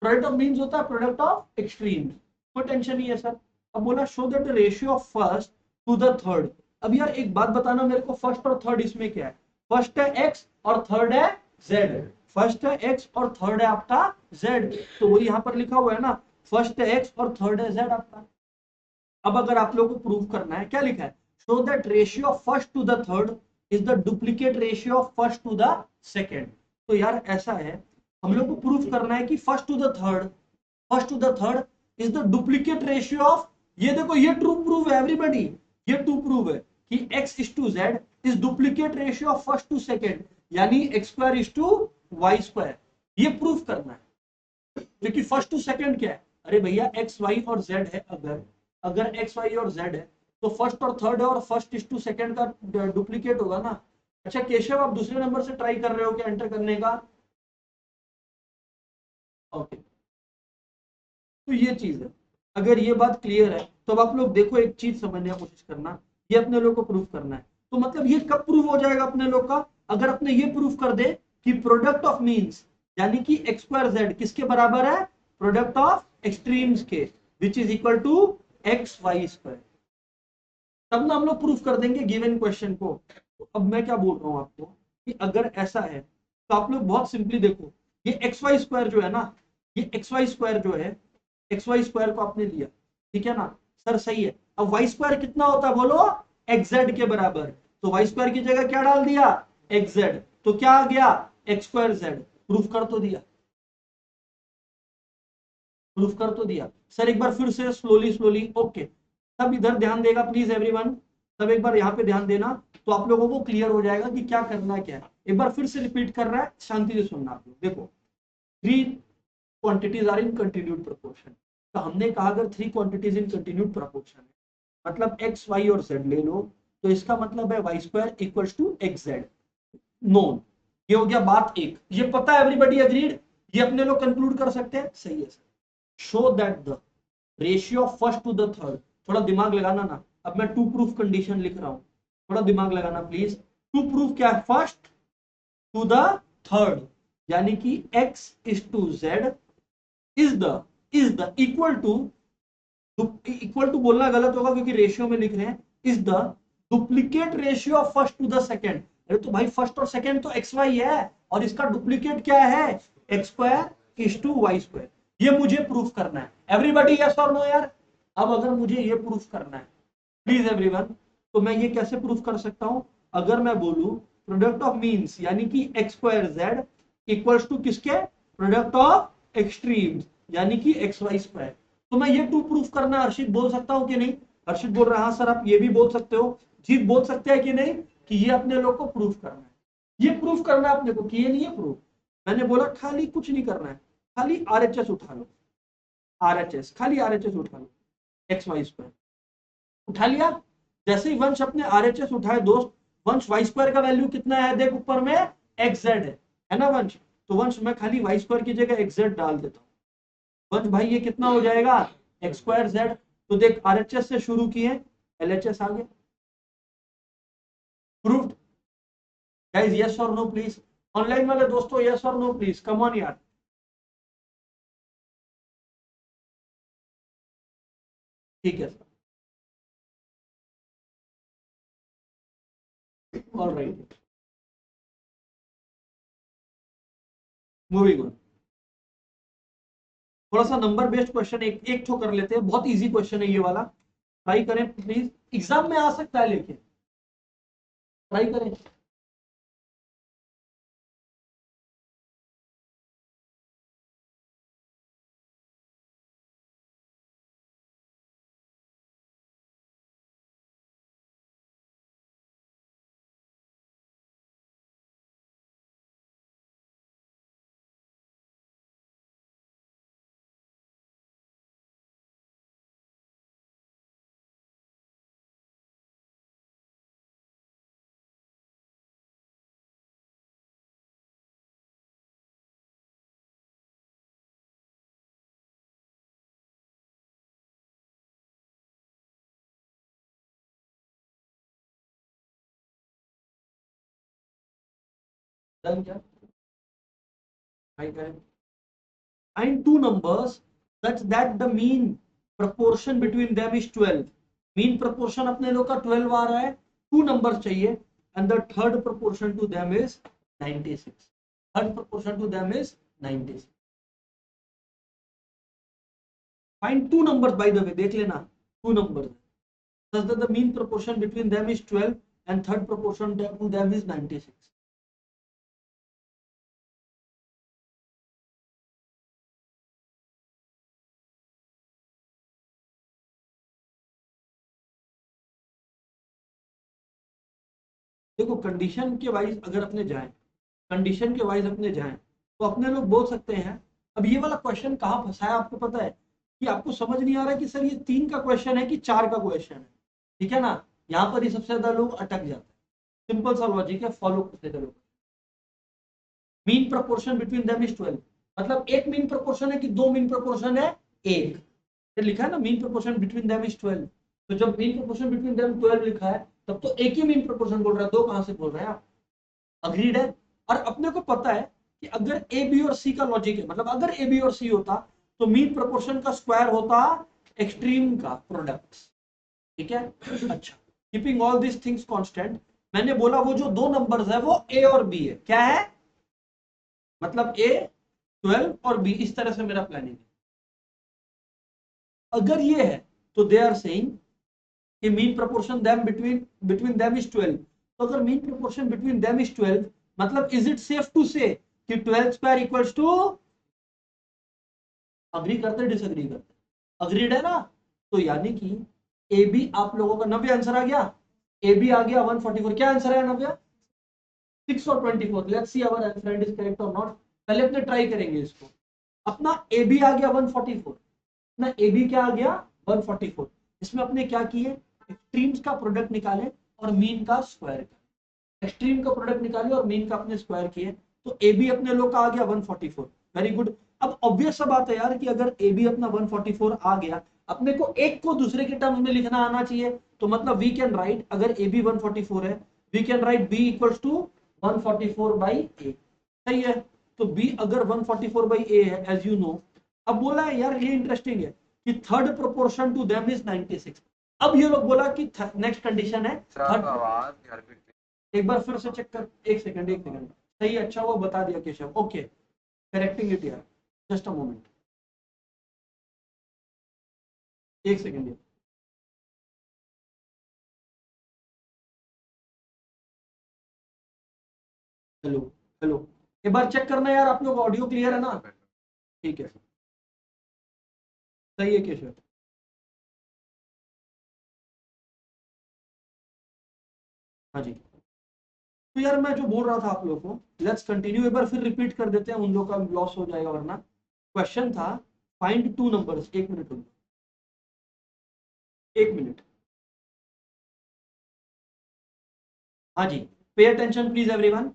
[SPEAKER 1] प्रोडक्ट ऑफ मीन्स होता है प्रोडक्ट ऑफ एक्सट्रीम्स। कोई टेंशन नहीं है सर। अब बोला show that the ratio of first to the third. अब यार एक बात बताना मेरे को, फर्स्ट और थर्ड इसमें क्या है? फर्स्ट है एक्स और थर्ड है जेड। फर्स्ट है एक्स और थर्ड है आपका जेड, तो वही यहां पर लिखा हुआ है ना, फर्स्ट है एक्स और थर्ड है जेड आपका। अब अगर आप लोगों को प्रूव करना है, क्या लिखा है? Show that ratio of first to the third is the duplicate ratio of first to the second. तो यार ऐसा है, हम लोग को प्रूफ करना है कि first to the third, first to the third is the duplicate ratio of, ये देखो ये ट्रू प्रूफ है एवरीबॉडी, ये ट्रू प्रूफ है कि x is to z is duplicate ratio of first to second, यानी X square is to Y square. ये proof करना है, क्योंकि फर्स्ट टू सेकेंड क्या है? अरे भैया एक्स वाई और जेड है, अगर अगर एक्स वाई और जेड है तो फर्स्ट और थर्ड है, और फर्स्ट इज टू सेकेंड का डुप्लीकेट होगा ना। अच्छा केशव, आप दूसरे नंबर से ट्राई कर रहे हो क्या एंटर करने का? ओके, तो ये चीज है। अगर ये बात क्लियर है तो अब आप लोग देखो, एक चीज समझने की कोशिश करना, ये अपने लोग को प्रूफ करना है। तो मतलब ये कब प्रूफ हो जाएगा अपने लोग का? अगर अपने ये प्रूफ कर दे कि प्रोडक्ट ऑफ मीन्स, यानी कि एक्स स्क्वायर जेड किसके बराबर है? प्रोडक्ट ऑफ एक्सट्रीम्स के, which is equal to X Y square. तब ना हम लोग प्रूफ कर देंगे गिवन क्वेश्चन को। तो अब मैं क्या बोल रहा हूं आपको कि अगर ऐसा है तो आप लोग बहुत सिंपली देखो, ये एक्स वाई स्क्वायर जो है ना, ये एक्स वाई स्क्वायर जो है, एक्स वाई स्क्वायर को आपने लिया, ठीक है ना सर, सही है। अब वाई स्क्वायर कितना होता है बोलो? एक्स जेड के बराबर। तो वाई स्क्वायर की जगह क्या डाल दिया? एक्स जेड, तो क्या आ गया? X square Z. प्रूफ कर तो दिया, प्रूफ कर तो दिया सर। एक बार फिर से स्लोली स्लोली, ओके। सब इधर ध्यान देगा प्लीज एवरीवन, सब एक बार यहाँ पे ध्यान देना, तो आप लोगों को क्लियर हो जाएगा कि क्या करना है क्या है। एक बार फिर से रिपीट कर रहा है, शांति से सुनना आप लोग। देखो, three quantities are in continued proportion. तो हमने कहा अगर three quantities in continued proportion है, मतलब एक्स वाई और जेड ले लो, तो इसका मतलब है Y square equals to X Z known. ये हो गया बात एक, ये पता है एवरीबॉडी एग्रीड? ये अपने लोग कंक्लूड कर सकते हैं, सही है sir. Show that the ratio of first to the third, थोड़ा दिमाग लगाना ना, अब मैं टू प्रूफ कंडीशन लिख रहा हूं, थोड़ा दिमाग लगाना प्लीज। टू प्रूफ क्या है? फर्स्ट टू द थर्ड, यानी कि x is to z is the equal to बोलना गलत होगा क्योंकि रेशियो में लिख रहे हैं, is the duplicate ratio of first to the second. अरे तो भाई फर्स्ट और सेकेंड तो एक्स वाई है, और इसका डुप्लीकेट क्या है? X square is to Y square. ये मुझे प्रूफ करना है। एवरीबॉडी यस और नो यार? अब अगर मुझे ये प्रूफ करना है प्लीज एवरीवन, तो मैं ये कैसे प्रूफ कर सकता हूं? अगर मैं बोलूं प्रोडक्ट ऑफ मीन्स यानी कि X square Z equals to किसके? प्रोडक्ट ऑफ एक्सट्रीम्स यानी कि एक्स वाई स्क्वायर। तो मैं ये टू प्रूफ करना हर्षित बोल सकता हूं कि नहीं? हर्षित बोल रहा है हाँ सर आप ये भी बोल सकते हो। जीत बोल सकते हैं कि नहीं कि ये अपने लोग को प्रूफ करना है? ये प्रूफ करना है अपने को कि ये नहीं है प्रूफ। मैंने बोला खाली कुछ नहीं करना है, खाली आरएचएस उठा लो, आरएचएस खाली आरएचएस उठा लो, एक्स वाई स्क्वायर उठा लिया। जैसे ही वंश अपने आरएचएस उठाए दोस्त, वंश वाई स्क्वायर का वैल्यू कितना है देख ऊपर में एक्स जेड है ना वंश? तो वंश मैं खाली वाई स्क्वायर की जगह एक्स जेड डाल देता हूँ। वंश भाई ये कितना हो जाएगा? X square Z. तो देख आरएचएस से शुरू किए, एलएचएस आ गया। प्रूव्ड गाइस, यस और नो प्लीज? ऑनलाइन वाले दोस्तों यस और नो प्लीज, कम ऑन यार। ठीक है सर, ऑलराइट, मूविंग ऑन। थोड़ा सा नंबर बेस्ड क्वेश्चन एक एक ठो कर लेते हैं, बहुत इजी क्वेश्चन है ये वाला, ट्राई करें प्लीज। एग्जाम में आ सकता है लेकिन ट्राई करें। डन क्या? ट्राई करें। Find two numbers such that the mean proportion between them is 12. Mean proportion अपने लोग का 12 आ रहा है, two numbers चाहिए and the third proportion to them is 96. Third proportion to them is 96. Find two numbers by the way, देख लेना two numbers such that the mean proportion between them is 12 and third proportion to them is 96. देखो condition के wise अगर अपने जाएं, condition के wise अपने जाएं तो अपने लोग बोल सकते हैं। अब ये वाला क्वेश्चन कहाँ फंसा है आपको पता है? कि आपको समझ नहीं आ रहा है कि सर ये 3 का क्वेश्चन है कि 4 का क्वेश्चन है, ठीक है ना? यहाँ पर ही सबसे ज्यादा लोग अटक जाते हैं। सिंपल सा लॉजिक है, फॉलो करते चलो। Mean proportion between them is 12, मतलब एक मीन प्रोपोर्शन है कि दो मीन प्रोपोर्शन है? एक। ये लिखा है ना mean proportion between them is 12। तो जब मीन प्रोपोर्शन बिटवीन देम 12 लिखा है तब तो एक ही मीन प्रोपोर्शन बोल रहा है, दो कहां से बोल रहे हैं आप? अग्रीड है। और अपने को पता है कि अगर ए बी और सी का लॉजिक है, मतलब अगर ए बी और सी होता तो मीन प्रोपोर्शन का स्क्वायर होता एक्सट्रीम का प्रोडक्ट, ठीक है? अच्छा, keeping all this things constant, मैंने बोला वो जो दो नंबर्स है वो ए और बी है। क्या है? मतलब ए 12 और बी, इस तरह से मेरा प्लानिंग है। अगर ये है तो दे आर सेइंग कि mean proportion them between between them is 12। तो अगर mean proportion between them is 12, मतलब इज इट सेफ टू से कि 12 स्क्वायर इक्वल्स टू, अग्री करते डिसएग्री करते? अग्रीड है ना? तो यानी कि ए बी आप लोगों का नव्य आंसर आ गया, ए बी आ गया 144। क्या आंसर है नव्य? 6 और 24। Let's see our friend is correct और नॉट। पहले अपने ट्राई करेंगे इसको। अपना ए बी आ गया 144, अपना ए बी क्या आ गया 144। इसमें अपने क्या किए? एक्सट्रीम्स का प्रोडक्ट निकाले और मीन का स्क्वायर किया। एक्सट्रीम का प्रोडक्ट निकाले और मीन का अपने स्क्वायर किए, तो ए बी अपने लोग का आ गया 144। Very good. अब ऑब्वियस सा बात है यार कि अगर ए बी अपना 144 आ गया, अपने को एक को दूसरे के टर्म्स में लिखना आना चाहिए। तो मतलब वी कैन राइट, अगर ए बी 144 है, we can write B equals to 144 by A. सही है? तो बी अगर 144 बाई ए है एज यू नो। अब बोला है यार, ये इंटरेस्टिंग है कि third proportion to them is 96। अब ये लोग बोला कि नेक्स्ट कंडीशन है थर्ड। एक बार फिर से चेक कर, एक सेकंड एक सेकंड। सही, अच्छा वो बता दिया केशव, ओके करेक्टिंग इट यार। जस्ट अ मोमेंट, एक सेकेंड। हेलो हेलो, एक बार चेक करना यार, आप लोग ऑडियो क्लियर है ना? ठीक है, सही है केशव। हाँ जी, तो यार मैं जो बोल रहा था आप लोग को, लेट्स कंटिन्यू, एक बार फिर रिपीट कर देते हैं, उन लोग का लॉस हो जाएगा वरना। क्वेश्चन था फाइंड टू नंबर्स, एक मिनट रुको, एक मिनट। हाँ जी, pay attention please everyone.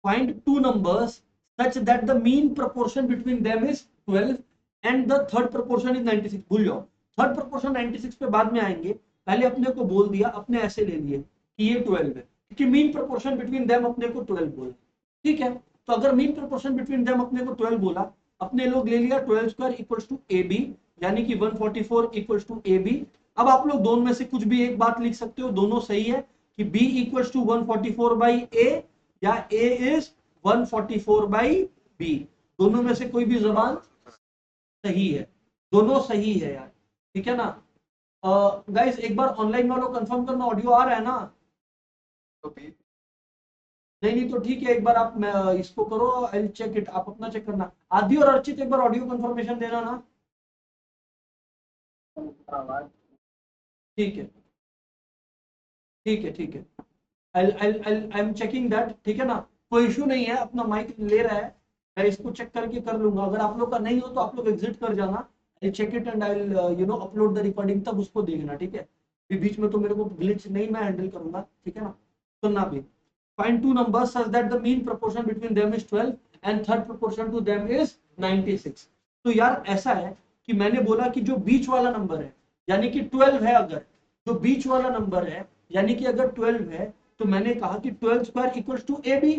[SPEAKER 1] Find two numbers such that the mean proportion between them is 12 and the third proportion is 96। भूल जाओ, थर्ड प्रोपोर्शन 96 पे बाद में आएंगे, पहले अपने को बोल दिया, अपने ऐसे ले लिए कि ये 12 है, क्योंकि मीन प्रोपोर्शन बिटवीन देम अपने को 12 बोला। ठीक है, तो अगर मीन प्रोपोर्शन बिटवीन देम अपने को 12 बोला, अपने लोग ले लिया 12 square equals to A B, यानी कि 144 इक्वल्स टू ए बी। अब आप लोग दोनों में से कुछ भी एक बात लिख सकते हो, दोनों सही है, कि बी इक्वल्स टू 144 बाई ए, या ए इज 144 बाई बी। दोनों में से कोई भी जबान सही है, दोनों सही है यार, ठीक है ना? गाइस एक बार ऑनलाइन वालों कंफर्म करना, ऑडियो आ रहा है ना? तो नहीं नहीं, तो ठीक है, एक बार आप इसको करो, आई चेक इट, आप अपना चेक करना। आदि और अर्चित एक बार ऑडियो कंफर्मेशन देना ना। ठीक है ठीक है ठीक है, आई एम चेकिंग दैट, ठीक है ना? कोई इशू नहीं है, अपना माइक ले रहा है, मैं इसको चेक करके कर लूंगा। अगर आप लोग का नहीं हो तो आप लोग एग्जिट कर जाना, I check it and I you know upload the recording, तब उसको देखना, ठीक है? बीच में तो मेरे को ग्लिच नहीं, मैं हैंडल करूंगा, ठीक है ना? सुनना भी, find two numbers such that the mean proportion between them is 12 and third proportion to them is 96। तो यार ऐसा है कि मैंने बोला कि जो बीच वाला नंबर है, यानी कि 12 है, अगर जो बीच वाला नंबर है यानी कि अगर 12 है, तो मैंने कहा कि 12 square equals to A B,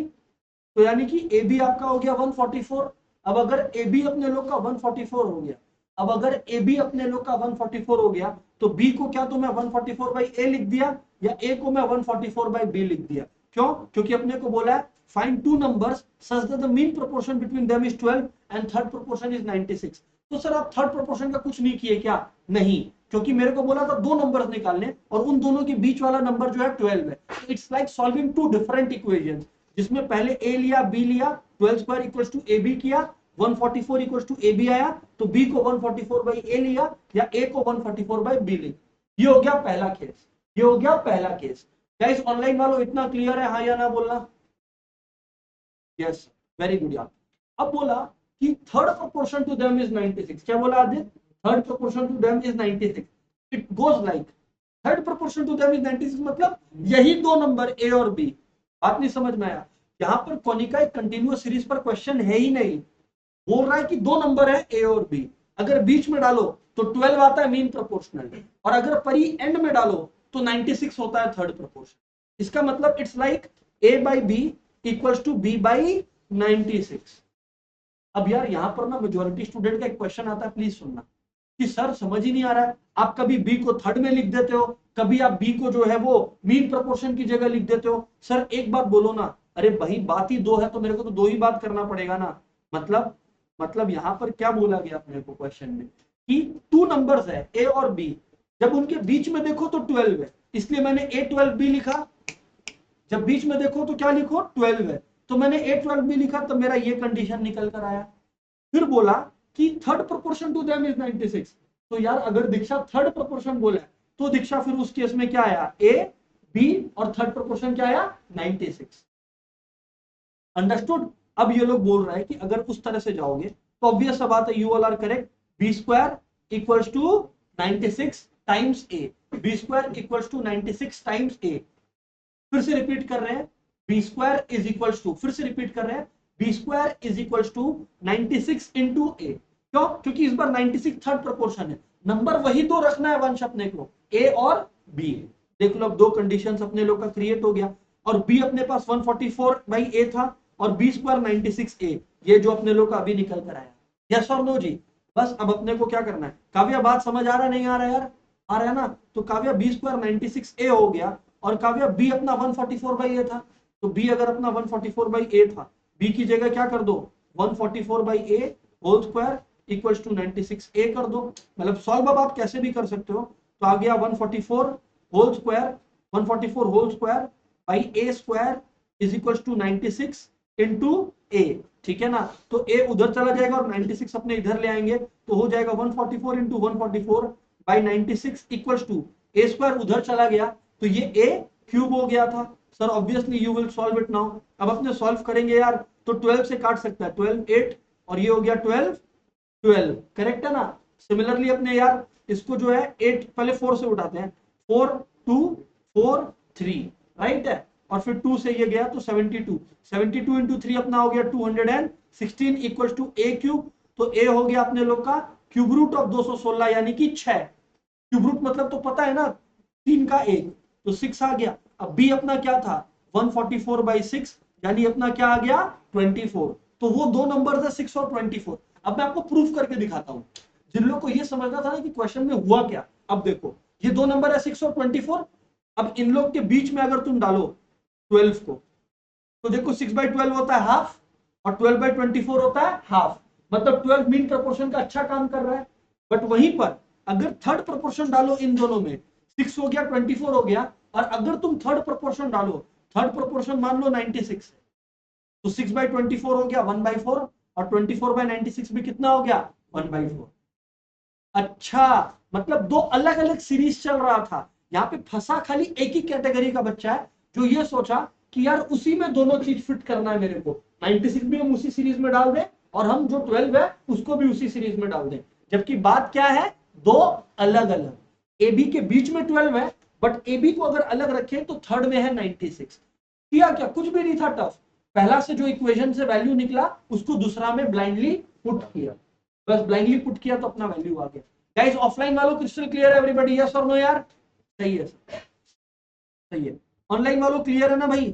[SPEAKER 1] तो यानी कि ए बी आपका हो गया 144। अब अगर ए बी अपने लोग का 144 हो गया, अब अगर ए बी अपने लोग का 144 हो गया, तो बी को क्या तो मैं 144 बाई ए लिख दिया, या ए को मैं 144 बाई बी लिख दिया। क्यों? क्योंकि अपने को बोला है find two numbers such that the mean proportion between them is 12 and third proportion is 96। तो सर आप थर्ड प्रोपोर्शन का कुछ नहीं किए क्या? नहीं, क्योंकि मेरे को बोला था दो नंबर्स निकालने, और उन दोनों के बीच वाला नंबर जो है 12 है। It's like solving two different equations, जिसमें पहले ए लिया, बी लिया, 12 square equals to A B किया, 144 इक्वल्स टू ए बी आया, तो बी को 144 बाई ए लिया, या ए को 144 बाई बी लिया। ये हो गया पहला केस, ये हो गया पहला केस। गाइस ऑनलाइन वालों इतना क्लियर है, हाँ या ना बोलना? यस, वेरी गुड यार। अब बोला कि third proportion to them is 96। क्या बोला Aditya? Third proportion to them is 96। It goes like, third proportion to them is 96 मतलब यही दो नंबर ए और बी। बात नहीं समझ में आया? यहां पर कोनिका एक कंटिन्यूअस सीरीज पर क्वेश्चन है ही नहीं, बोल रहा है कि दो नंबर है ए और बी, अगर बीच में डालो तो 12 आता है मीन प्रोपोर्शनल, और अगर परी एंड में डालो तो 96 होता है थर्ड प्रोपोर्शन। इसका मतलब it's like A by B equals to B by 96। अब यार यहां पर ना मेजोरिटी स्टूडेंट का एक क्वेश्चन आता है, प्लीज सुनना, कि सर समझ ही नहीं आ रहा है, आप कभी बी को थर्ड में लिख देते हो, कभी आप बी को जो है वो मीन प्रोपोर्शन की जगह लिख देते हो। सर एक बात बोलो ना। अरे भाई बात ही दो है, तो मेरे को तो दो ही बात करना पड़ेगा ना। मतलब यहां पर क्या बोला गया अपने को क्वेश्चन में, कि टू नंबर्स है ए और बी, जब उनके बीच में देखो तो 12 है, इसलिए मैंने ए 12 बी लिखा। जब बीच में देखो तो क्या लिखो? 12 है, तो मैंने ए 12 बी लिखा, तो मेरा ये कंडीशन निकल कर आया। फिर बोला कि third proportion to them is 96। तो यार अगर दीक्षा थर्ड प्रोपोर्शन बोला है, तो दीक्षा फिर उस केस में क्या आया? ए बी, और थर्ड प्रोपोर्शन क्या आया? 96। अंडरस्टूड? अब ये लोग बोल रहे हैं कि अगर उस तरह से जाओगे तो ऑब्वियस सा बात है, you all are correct, b square equals to 96 times a, b square equals to 96 times a. फिर से रिपीट कर रहे हैं, b square is equals to, फिर से रिपीट कर रहे हैं, b square is equals to 96 into a. क्यों? क्योंकि इस बार 96 थर्ड प्रोपोर्शन है, नंबर वही दो रखना है वंश अपने को, ए और बी। देख लो अब दो कंडीशंस अपने लोग का क्रिएट हो गया, और बी अपने पास 144 बाई ए था, और बी स्क्वायर 96 ए, ये जो अपने लोग का अभी निकल कर आया। यस और नो जी? बस अब अपने को क्या करना है? काव्या बात समझ आ रहा नहीं आ रहा यार? आ रहा है ना? तो काव्या बी स्क्वायर 96 ए हो गया, और काव्या बी अपना 144 बाई ए था, तो बी अगर अपना 144 बाई ए था, बी की जगह क्या कर दो? 144 by A whole square equals to 96 A कर दो, मतलब सॉल्व अब आप कैसे भी कर सकते हो। तो आ गया 144 whole square, 144 whole square by a square is equals to 96 into a, ठीक है ना। तो ए उधर चला जाएगा और 96 अपने इधर ले आएंगे, तो हो जाएगा 144 into 144 by 96 equals to A square उधर चला गया, तो ये ए क्यूब हो गया था। Sir obviously you will solve it now. अब अपने सॉल्व करेंगे यार, तो 12 से काट सकता है, 12 8 और ये हो गया 12 12, करेक्ट है ना। सिमिलरली अपने यार इसको जो है 8 पहले 4 से उठाते हैं, 4 2 4 3, राइट है, और फिर 2 से ये गया तो 72, 72 इंटू 3 अपना हो गया 216 इक्वल टू ए क्यूब। तो ए हो गया अपने लोग का क्यूब रूट ऑफ 216 यानी कि 6, क्यूब रूट मतलब तो पता है ना 3 का 1, तो 6 आ गया। अब बी अपना क्या था 144 बाई 6 यानी अपना क्या आ गया 24। तो वो दो नंबर है 6 और 24। अब मैं आपको प्रूफ करके दिखाता हूं, जिन लोगों को ये समझना था ना कि क्वेश्चन में हुआ क्या। अब देखो ये दो नंबर है 6 और 24, अब इन लोग के बीच में अगर तुम डालो 12 को, तो देखो 6/12 होता है हाफ और 12/24 होता है हाफ, मतलब 12 मीन प्रोपोर्शन का अच्छा काम कर रहा है। बट वहीं पर अगर थर्ड प्रोपोर्शन डालो इन दोनों में, 6 हो गया 24 हो गया, और अगर तुम थर्ड प्रोपोर्शन डालो, थर्ड प्रोपोर्शन मान लो 96, तो 6/24 हो गया 1/4, और 24/96 भी कितना हो गया 1/4। अच्छा, मतलब दो अलग अलग सीरीज चल रहा था। यहाँ पे फंसा खाली एक ही कैटेगरी का बच्चा है जो ये सोचा कि यार उसी में दोनों चीज फिट करना है मेरे को, 96 भी हम उसी सीरीज में डाल दें और हम जो 12 है उसको भी उसी सीरीज में डाल दें। जबकि बात क्या है, दो अलग अलग, ए बी के बीच में 12 है, बट ए बी को अगर अलग रखें तो थर्ड में है 96। किया क्या, कुछ भी नहीं था टफ, पहला से जो इक्वेशन से वैल्यू निकला उसको दूसरा में ब्लाइंडली पुट किया, बस ब्लाइंडली पुट किया तो अपना वैल्यू आ गया। गाइस ऑफलाइन वालों क्रिस्टल क्लियर है एवरीबॉडी, यस और नो यार, सही है सही है। ऑनलाइन वालों क्लियर है ना भाई,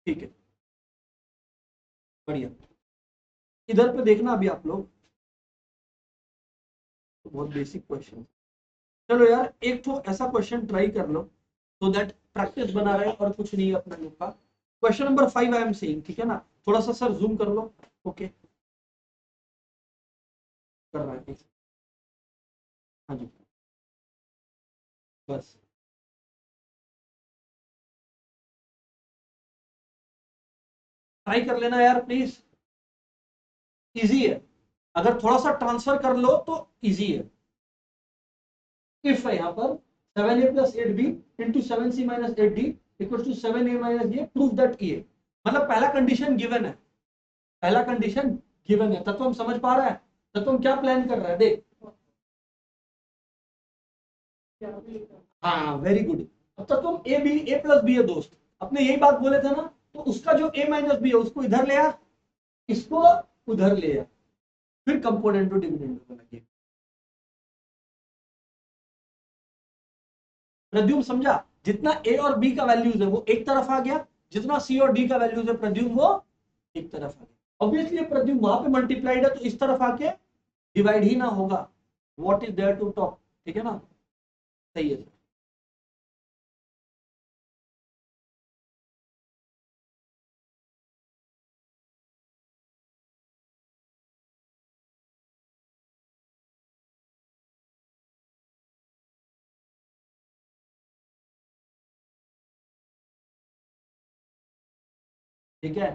[SPEAKER 1] ठीक है बढ़िया। इधर पे देखना अभी आप लोग, तो बहुत बेसिक क्वेश्चन। चलो यार एक तो ऐसा क्वेश्चन ट्राई कर लो सो दैट प्रैक्टिस बना रहे, और कुछ नहीं है अपने लोग का। Question number 5 I am saying, ठीक है ना, थोड़ा सा सर जूम कर लो, ओके कर रहा है, हाँ जी बस ट्राई कर लेना यार प्लीज, इजी है, अगर थोड़ा सा ट्रांसफर कर लो तो इजी है। इफ है यहाँ पर 7a plus 8b into 7c minus 8d equal to 7a minus ये, प्रूव दैट ये, मतलब पहला कंडीशन गिवन है, पहला कंडीशन गिवन है। तत्व हम समझ पा रहा है, तत्व हम क्या प्लान कर रहा है देख, हाँ वेरी गुड। अब तत्व A B A plus B है दोस्त, अपने यही बात बोले थे ना, तो उसका जो ए माइनस बी है उसको इधर ले आ, इसको उधर ले आ, फिर कंपोनेंट टू डिविडेंड बना, प्रद्युम समझा, जितना ए और बी का वैल्यूज है वो एक तरफ आ गया, जितना सी और डी का वैल्यूज है प्रद्युम वो एक तरफ आ गया। ऑब्वियसली प्रद्युम वहां पे मल्टीप्लाइड है तो इस तरफ आके डिवाइड ही ना होगा, what is there to talk, ठीक है ना, सही है। ठीक है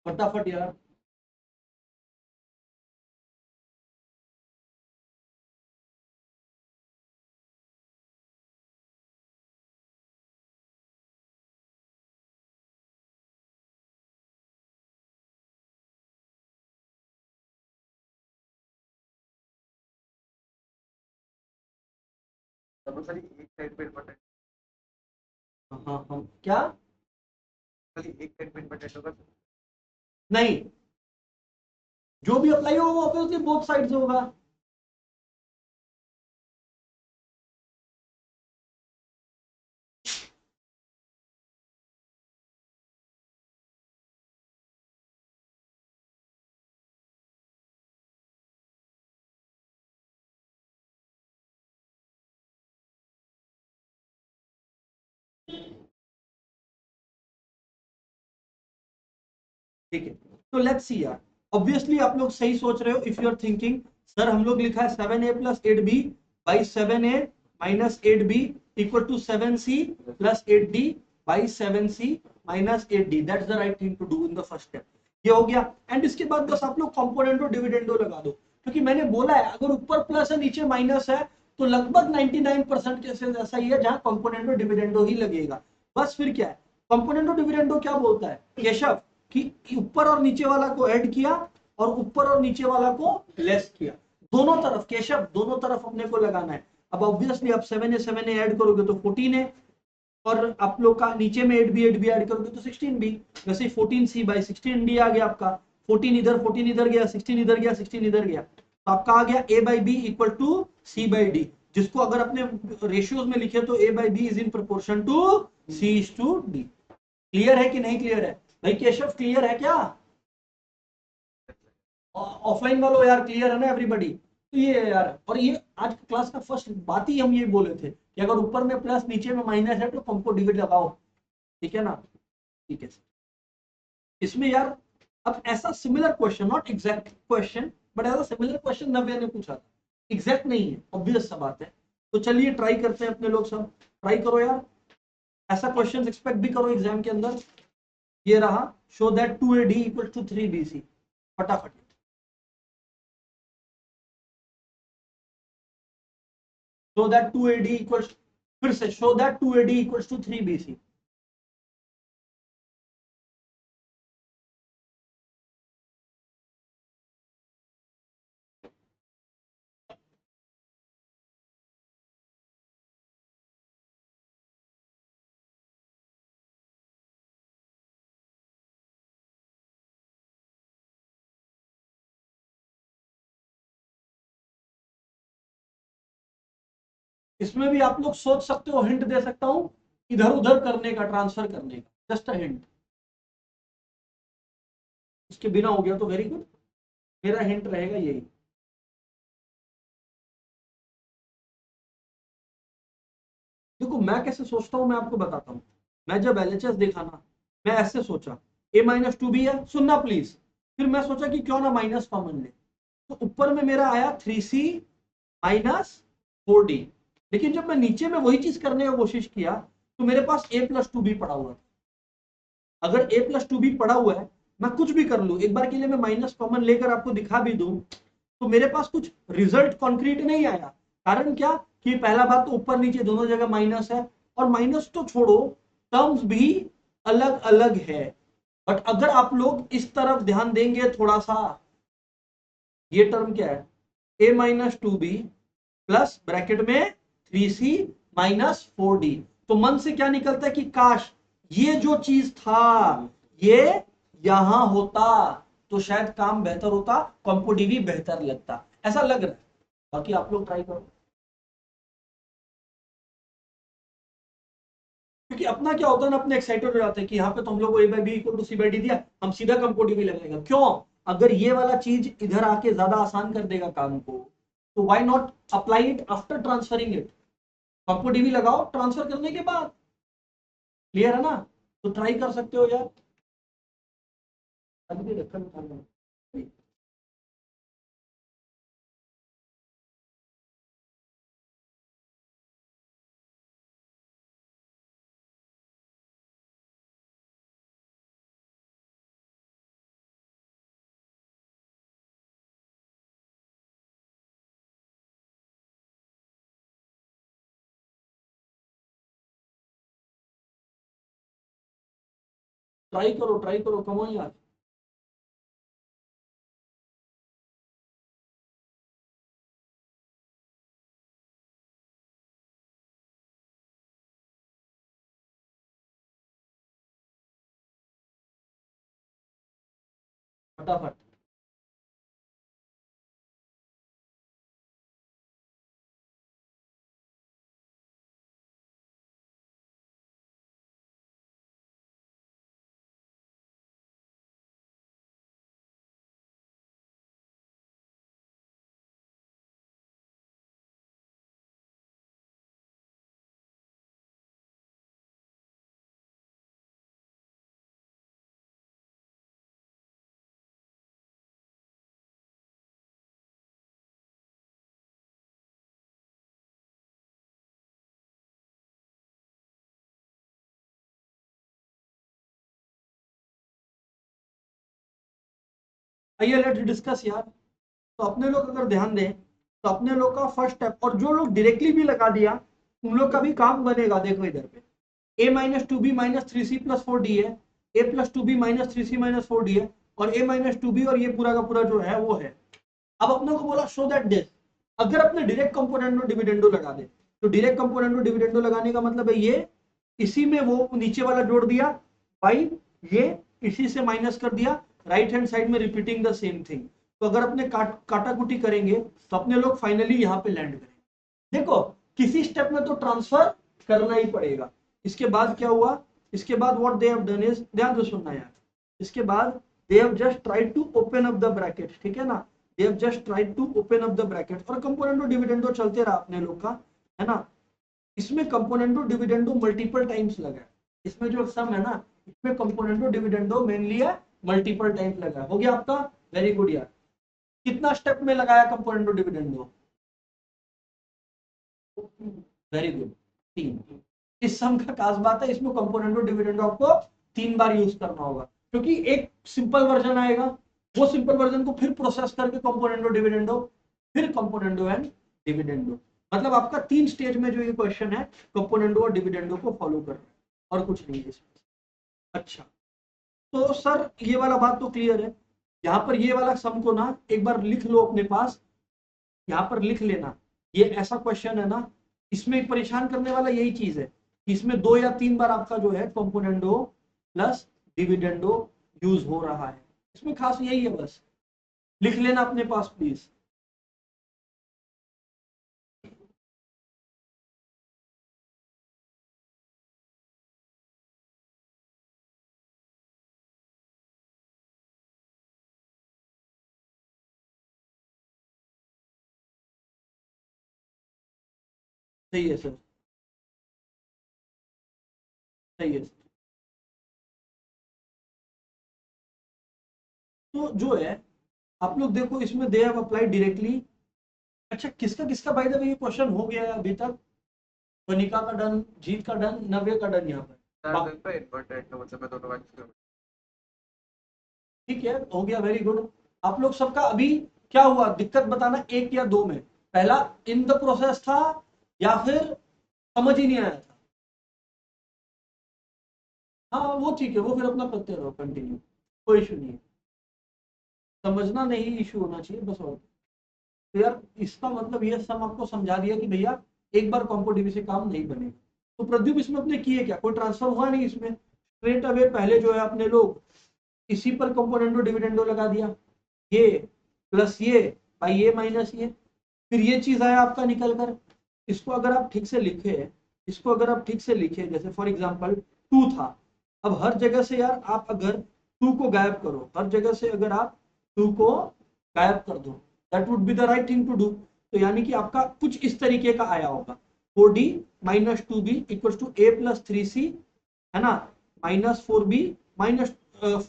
[SPEAKER 1] फटाफट यार,
[SPEAKER 2] तो खाली एक साइड पे बटन,
[SPEAKER 1] हाँ हाँ हाँ क्या,
[SPEAKER 2] खाली एक साइड पे बटन होगा।
[SPEAKER 1] नहीं जो भी अप्लाई होगा वो ऑब्वियसली बोथ साइड से होगा। ठीक है, तो लेट्स सी यार, ऑब्वियसली आप लोग सही सोच रहे हो। If you are thinking sir हम लोग लिखा है 7a plus 8b by 7a minus 8b equal to 7c plus 8d by 7c minus 8d, that's the right thing to do in the first step. ये हो गया, and इसके बाद बस आप लोग कंपोनेंटो डिविडेंडो लगा दो, क्योंकि मैंने बोला है अगर ऊपर प्लस है नीचे माइनस है तो लगभग 99% केसेस ऐसा ही है जहां कंपोनेंटो डिविडेंडो ही लगेगा। बस फिर क्या है, कंपोनेंटो डिविडेंडो क्या बोलता है केशव कि ऊपर और नीचे वाला को ऐड किया और ऊपर और नीचे वाला को लेस किया, दोनों तरफ केशव दोनों तरफ अपने को लगाना है। अब ऑब्वियसली आप 7a ऐड करोगे तो 14 है, और आप लोग का नीचे में 8b ऐड करोगे तो 16b, वैसे 14c बाई 16d आ गया आपका। 14 इधर गया, 16 इधर गया, 16 इधर गया, तो आपका आ गया a by B equal to c by D, जिसको अगर अपने रेशियोज में लिखे तो a by B is in proportion to c is to d। Clear है कि नहीं क्लियर है भाई केशव, क्लियर है क्या? ऑफलाइन वालों यार क्लियर है ना एवरीबॉडी? तो ये है यार, और ये आज क्लास का फर्स्ट बात ही हम ये बोले थे कि अगर ऊपर में प्लस नीचे में माइनस है तो कंपो डिविड लगाओ, ठीक है ना? ठीक है, इसमें यार अब ऐसा similar question, not exact question but ऐसा सिमिलर क्वेश्चन नव्या ने पूछा था, एग्जैक्ट नहीं है, ऑब्वियस सा बात है। तो चलिए ट्राई करते हैं, अपने लोग सब ट्राई करो यार, ऐसा क्वेश्चन एक्सपेक्ट भी करो एग्जाम के अंदर। ये रहा, show that 2AD equal to 3BC, फटाफट। शो दैट 2AD इक्वल्स, फिर से show that 2AD equals to 3BC। इसमें भी आप लोग सोच सकते हो, हिंट दे सकता हूं इधर उधर करने का, ट्रांसफर करने का, जस्ट अ हिंट। इसके बिना हो गया तो वेरी गुड, मेरा हिंट रहेगा यही। देखो मैं कैसे सोचता हूं, मैं आपको बताता हूं। मैं जब एलएचएस देखा ना, मैं ऐसे सोचा a माइनस टू बी है, सुनना प्लीज। फिर मैं सोचा कि क्यों ना माइनस कॉमन ले, तो ऊपर में मेरा आया 3c माइनस 4d। लेकिन जब मैं नीचे में वही चीज करने की कोशिश किया तो मेरे पास a प्लस टू बी पड़ा हुआ था। अगर a प्लस टू बी पड़ा हुआ है, मैं कुछ भी कर लू, एक बार के लिए मैं माइनस कॉमन लेकर आपको दिखा भी दूं, तो मेरे पास कुछ रिजल्ट कॉन्क्रीट नहीं आया। कारण क्या कि पहला बात तो ऊपर नीचे दोनों जगह माइनस है, और माइनस तो छोड़ो, टर्म्स भी अलग अलग है। बट अगर आप लोग इस तरफ ध्यान देंगे थोड़ा सा, ये टर्म क्या है, a minus two B plus bracket में 3c माइनस 4d, तो मन से क्या निकलता है कि काश ये जो चीज था ये यहां होता तो शायद काम बेहतर होता, कंपोडिवी बेहतर लगता, ऐसा लग रहा है। बाकी आप लोग ट्राई करो, क्योंकि अपना क्या होता है ना, अपने एक्साइटेड हो जाते हैं कि यहाँ पे तो हम लोग को a by B equal to C by D दिया, हम सीधा कंपोडिवी लगाएगा। क्यों? अगर ये वाला चीज इधर आके ज्यादा आसान कर देगा काम को, तो why not apply it after transferring it. कंपोडिवी लगाओ ट्रांसफर करने के बाद। क्लियर है ना? तो ट्राई कर सकते हो यार। अभी रखा नहीं। ट्राई करो, कमो यार। फटाफट। आइए लेट्स डिस्कस यार। तो अपने लोग अगर ध्यान दें तो अपने लोग का फर्स्ट स्टेप, और जो लोग डायरेक्टली भी लगा दिया उन लोग का भी काम बनेगा। देखो इधर पे a minus two B minus three C plus four D है, a plus two B minus three C minus four D है, और a माइनस टू बी, और ये पूरा का पूरा जो है वो है। अब अपने को बोला शो दैट दिस, अगर अपने डायरेक्ट कंपोनेंडो डिविडेंडो लगा दे तो डायरेक्ट कंपोनेंडो डिविडेंडो लगाने का मतलब है ये इसी में वो नीचे वाला जोड़ दिया बाई ये इसी से माइनस कर दिया, राइट हैंड साइड में रिपीटिंग द सेम थिंग। तो अगर अपने काटाकुटी करेंगे तो अपने लोग फाइनली यहाँ पे लैंड करेंगे। देखो किसी स्टेप में तो ट्रांसफर करना ही पड़ेगा। इसके बाद क्या हुआ, इसके बाद what they have done is, ध्यान से सुनना यार, इसके बाद they have just tried to open up the bracket, ठीक है ना, they have just tried to open up the bracket, और कंपोनेंडो डिविडेंडो चलते रहा अपने लोग का, है ना। इसमें कंपोनेंडो डिविडेंडो मल्टीपल टाइम्स लगा है, इसमें जो सम है ना इसमें कंपोनेंडो डिविडेंडो मेनली है मल्टीपल टाइम्स लगा है। हो गया आपका, वेरी गुड यार। कितना स्टेप में लगाया कंपोनेंडो डिविडेंडो, वेरी गुड, 3। इस सम का खास बात है इसमें कंपोनेंडो डिविडेंडो आपको 3 बार यूज करना होगा, क्योंकि एक सिंपल वर्जन आएगा, वो सिंपल वर्जन को फिर प्रोसेस करके कंपोनेंडो डिविडेंडो, फिर कंपोनेंडो एंड डिविडेंडो। मतलब आपका 3 स्टेज में जो ये क्वेश्चन है कंपोनेंडो और डिविडेंडो को फॉलो कर रहा है, और कुछ नहीं है इसमें। अच्छा तो सर ये वाला बात तो क्लियर है। यहाँ पर ये वाला सम को ना एक बार लिख लो अपने पास, यहाँ पर लिख लेना। ये ऐसा क्वेश्चन है ना, इसमें परेशान करने वाला यही चीज है कि इसमें 2 या 3 बार आपका जो है कंपोनेंडो प्लस डिविडेंडो यूज हो रहा है। इसमें खास यही है, बस लिख लेना अपने पास प्लीज। सही है सर, सही है। तो जो है आप लोग देखो इसमें दे हैव अप्लाइड डायरेक्टली। अच्छा किसका किसका बाय द वे ये क्वेश्चन हो गया है अभी तक, वनिका का डन, जीत का डन, नव्य का डन यहाँ पर,
[SPEAKER 2] इन्वर्टेड तो मतलब मैं दोनों बार
[SPEAKER 1] ठीक है हो गया, वेरी गुड। आप लोग सबका अभी क्या हुआ दिक्कत बताना, 1 या 2 में, पहला इन द प्रोसेस था या फिर समझ ही नहीं आया था। हाँ वो ठीक है, वो फिर अपना करते रहो कंटिन्यू, कोई इशू नहीं है, समझना नहीं इशू होना चाहिए बस। और तो यार इसका मतलब ये सब आपको समझा दिया कि भैया एक बार कॉम्पोडिवी से काम नहीं बनेगा। तो प्रद्युप इसमें अपने किए क्या, कोई ट्रांसफर हुआ नहीं इसमें, स्ट्रेट अवे पहले जो है अपने लोग इसी पर कंपोनेंडो डिविडेंडो लगा दिया, ये प्लस ये बाई ये माइनस ये, फिर ये चीज आया आपका निकल कर। इसको अगर आप ठीक से लिखे, इसको अगर आप ठीक से लिखे, जैसे फॉर एग्जांपल 2 था, अब हर जगह से यार आप अगर 2 को गायब करो, हर जगह से अगर आप 2 को गायब कर दो, that would be the right thing to do. तो यानी कि आपका कुछ इस तरीके का आया होगा, 4d minus 2b equal to a plus 3c, है ना, minus 4b minus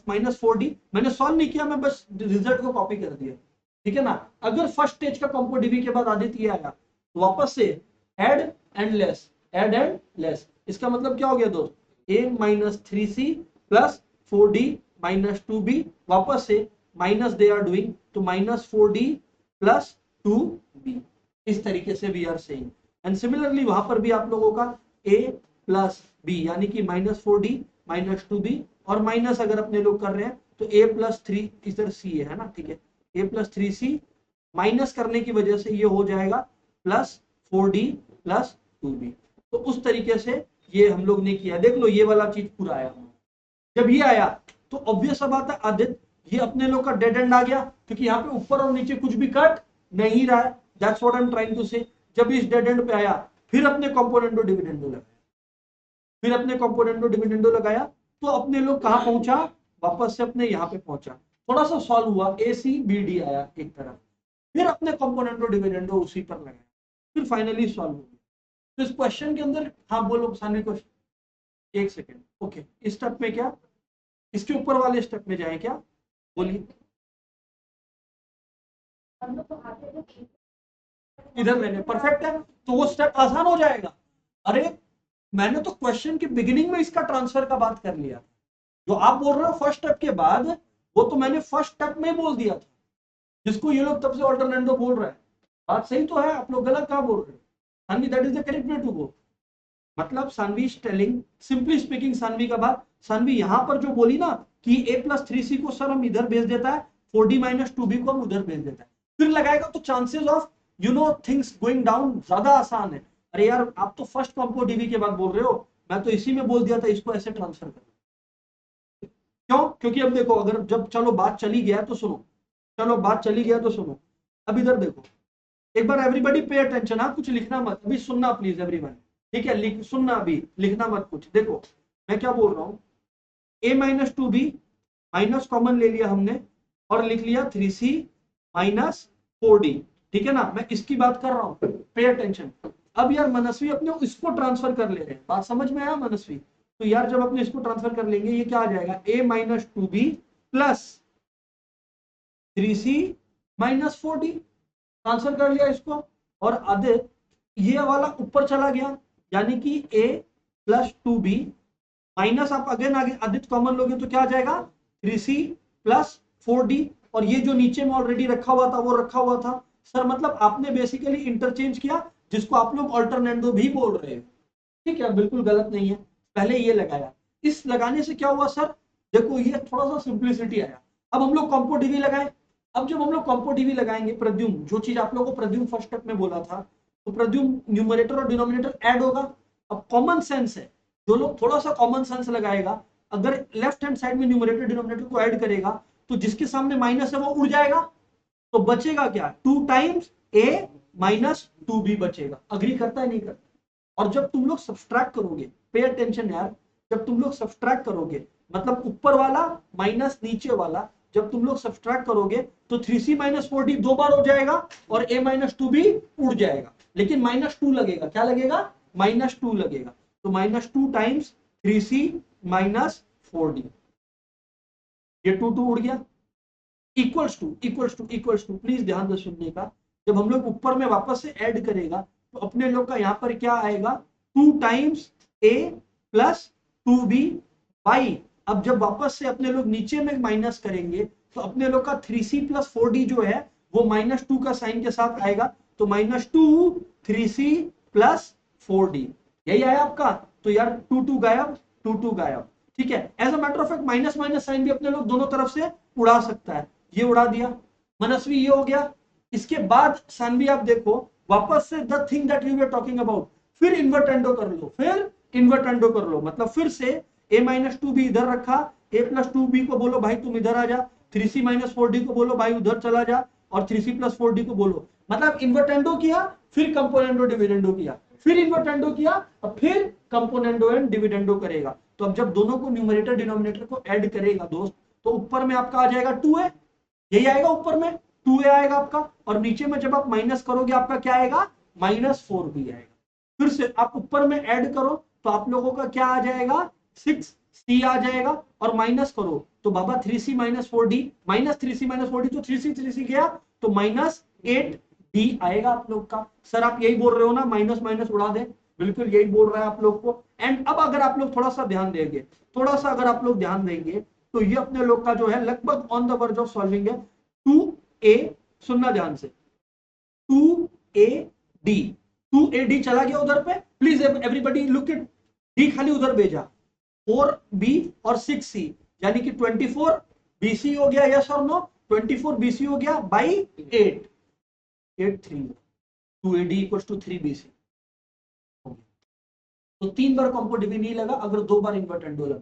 [SPEAKER 1] minus 4d। मैंने सॉल्व नहीं किया, मैं बस रिजल्ट को कॉपी कर दिया, ठीक है ना। अगर फर्स्ट स्टेज का कॉम्पो डीबी के बाद आदित्य आया तो वापस से add and less, add and less, इसका मतलब क्या हो गया दोस्त, a minus 3c plus 4d minus 2b, वापस से माइनस दे आर डूइंग, तो माइनस 4d प्लस 2b, इस तरीके से we are saying. And similarly वहां पर भी आप लोगों का a प्लस b यानी कि माइनस 4d माइनस 2b, और माइनस अगर अपने लोग कर रहे हैं तो a प्लस 3 इधर c है ना, ठीक है, a प्लस 3c माइनस करने की वजह से ये हो जाएगा प्लस 4d प्लस 2b। तो उस तरीके से ये हम लोग ने किया, देख लो ये वाला चीज पूरा आया। जब ये आया तो ऑब्वियस बात है आदित्य, ये अपने लोग का डेड एंड आ गया, क्योंकि यहाँ पे ऊपर और नीचे कुछ भी कट नहीं रहा है, that's what I am trying to say. जब इस डेड एंड पे आया फिर अपने कंपोनेंडो डिविडेंडो लगाया, फिर अपने कंपोनेंडो डिविडेंडो लगाया, तो अपने लोग कहाँ पहुंचा, वापस से अपने यहाँ पे पहुंचा, थोड़ा सा सॉल्व हुआ, ए सी बी डी आया एक तरफ, फिर अपने कंपोनेंडो डिविडेंडो उसी पर लगाया, फिर फाइनली सॉल्व हो गया। तो इस क्वेश्चन के अंदर, हाँ बोलो सानी क्वेश्चन, एक सेकेंड, ओके इस स्टेप में क्या, इसके ऊपर वाले स्टेप में जाए क्या, बोलिए। इधर मैंने परफेक्ट है तो वो स्टेप आसान हो जाएगा। अरे मैंने तो क्वेश्चन की बिगिनिंग में इसका ट्रांसफर का बात कर लिया, जो आप बोल रहे हो फर्स्ट स्टेप के बाद वो तो मैंने फर्स्ट स्टेप में बोल दिया था, जिसको ये लोग तब से ऑल्टरनेंडो बोल रहे हैं। बात सही तो है, आप लोग गलत कहाँ बोल रहे हो? Saanvi, that is the correct way to go. मतलब Saanvi is telling, simply speaking, Saanvi का बात, सानवी यहां पर जो बोली ना कि a+3c को सर हम इधर भेज देता है, 4d - 2b को हम उधर भेज देता है, फिर लगाएगा तो chances of things going down ज्यादा आसान है। अरे यार, आप तो फर्स्ट कॉम्पो डीवी के बाद बोल रहे हो, मैं तो इसी में बोल दिया था इसको ऐसे ट्रांसफर कर। क्यों? क्योंकि अब देखो, अगर जब चलो बात चली गया तो सुनो, चलो बात चली गया तो सुनो। अब इधर देखो एक बार, एवरीबॉडी पे अटेंशन, हाँ कुछ लिखना मत अभी, सुनना प्लीज एवरीवन, ठीक है? सुनना, अभी लिखना मत कुछ। देखो मैं क्या बोल रहा हूं, a - 2b माइनस कॉमन ले लिया हमने और लिख लिया 3c - 4d, ठीक है ना? मैं इसकी बात कर रहा हूं, पे अटेंशन। अब यार मनस्वी अपने इसको ट्रांसफर कर ले रहे हैं, बात समझ में आया मनस्वी? तो यार जब अपने इसको ट्रांसफर कर लेंगे, ये क्या आ जाएगा, a - 2b plus 3c - 4d, transfer कर लिया इसको। और आदित्य ये वाला ऊपर चला गया, यानी कि a + 2b माइनस, आप अगेन आगे आदित्य कॉमन लोगे तो क्या आ जाएगा, 3c + 4d, और ये जो नीचे में ऑलरेडी रखा हुआ था वो रखा हुआ था। सर मतलब आपने बेसिकली इंटरचेंज किया, जिसको आप लोग अल्टरनेंडो भी बोल रहे हो, ठीक है? बिल्कुल गलत नहीं है। पहले ये लगाया, इस लगाने से क्या हुआ सर, देखो ये थोड़ा सा सिंप्लिसिटी आया। अब हम लोग कॉम्पो डीवी लगाए। अब जब हम लोग कॉम्पो डीवी लगाएंगे, प्रद्युम, जो चीज आप लोगों को प्रद्युम फर्स्ट स्टेप में बोला था, तो प्रद्युम न्यूमरेटर और डिनोमिनेटर ऐड होगा। अब कॉमन सेंस है, जो लोग थोड़ा सा कॉमन सेंस लगाएगा, अगर लेफ्ट हैंड साइड में न्यूमरेटर डिनोमिनेटर को ऐड करेगा, तो जिसके सामने माइनस है वो उड़ जाएगा, तो बचेगा क्या, 2 टाइम्स a - 2b बचेगा। अग्री करता है नहीं करता? और जब तुम लोग सब्सट्रैक्ट करोगे, पे अटेंशन यार, जब तुम लोग सब्सट्रैक्ट करोगे, मतलब ऊपर वाला माइनस नीचे वाला, जब तुम लोग सब्सट्रैक्ट करोगे तो 3c - 4d 2 बार हो जाएगा और a - 2b उड़ जाएगा, लेकिन -2 लगेगा। क्या लगेगा? -2 लगेगा। तो -2 टाइम्स 3c - 4d, ये 2 उड़ गया, इक्वल्स टू, प्लीज ध्यान से सुनने का। जब हम लोग ऊपर में वापस से ऐड करेगा, तो अपने लोग का यहाँ पर क्या आएगा, 2 टाइम्स a + 2b बाई, अब जब वापस से अपने लोग नीचे में माइनस करेंगे, तो अपने लोग का 3c + 4d जो है वो -2 का साइन के साथ आएगा, तो -2 3c + 4d, यही आया आपका। तो यार 2 गायब, 2 गायब, ठीक है? As a matter of fact minus minus sign भी अपने लोग दोनों तरफ से उड़ा सकता है, ये उड़ा दिया। मनस्वी ये हो गया। इसके बाद सानवी आप देखो, वापस से the thing that we were talking about, फिर इन्वर्टेंडो कर लो, फिर इन्वर्टेंडो कर लो, मतलब फिर से a - 2b इधर रखा, a + 2b को बोलो भाई तुम इधर आ जा, 3c - 4d को बोलो भाई उधर चला जा, और 3c + 4d को बोलो, मतलब इन्वर्टेंडो किया, फिर कंपोनेंडो डिविडेंडो किया, फिर इन्वर्टेंडो किया, और फिर कंपोनेंडो एंड डिविडेंडो करेगा। तो अब जब दोनों को न्यूमरेटर डिनोमिनेटर को ऐड करेगा दोस्त, तो ऊपर में आपका आ जाएगा 2a, यही आएगा ऊपर में 2a आएगा आपका, और नीचे में जब आप माइनस करोगे आपका क्या आएगा, -4b आएगा। फिर से आप ऊपर में ऐड करो तो आप लोगों का क्या आ जाएगा, 6c आ जाएगा, और माइनस करो तो बाबा 3c - 4d, -3c - 4d, तो 3c गया तो -8d आएगा आप लोग का। सर आप यही बोल रहे हो ना, माइनस माइनस उड़ा दे, बिल्कुल यही बोल रहा है आप लोग को। एंड अब अगर आप लोग थोड़ा सा ध्यान देंगे, थोड़ा सा अगर आप लोग ध्यान देंगे, तो ये अपने लोग का जो है लगभग on the verge of solving है। 2a, सुनना ध्यान से, 2ad, 2ad चला गया उधर पे, please everybody look it, D खाली उधर भेजा, 4b और 6c, यानी कि 24 bc हो गया, यस और नो, 24 bc हो गया बाई 8, 8 3, 2ad = 3bc। तो 3 बार कॉम्पो डीवी नहीं लगा, अगर 2 बार इन्वर्टेंडो लगा।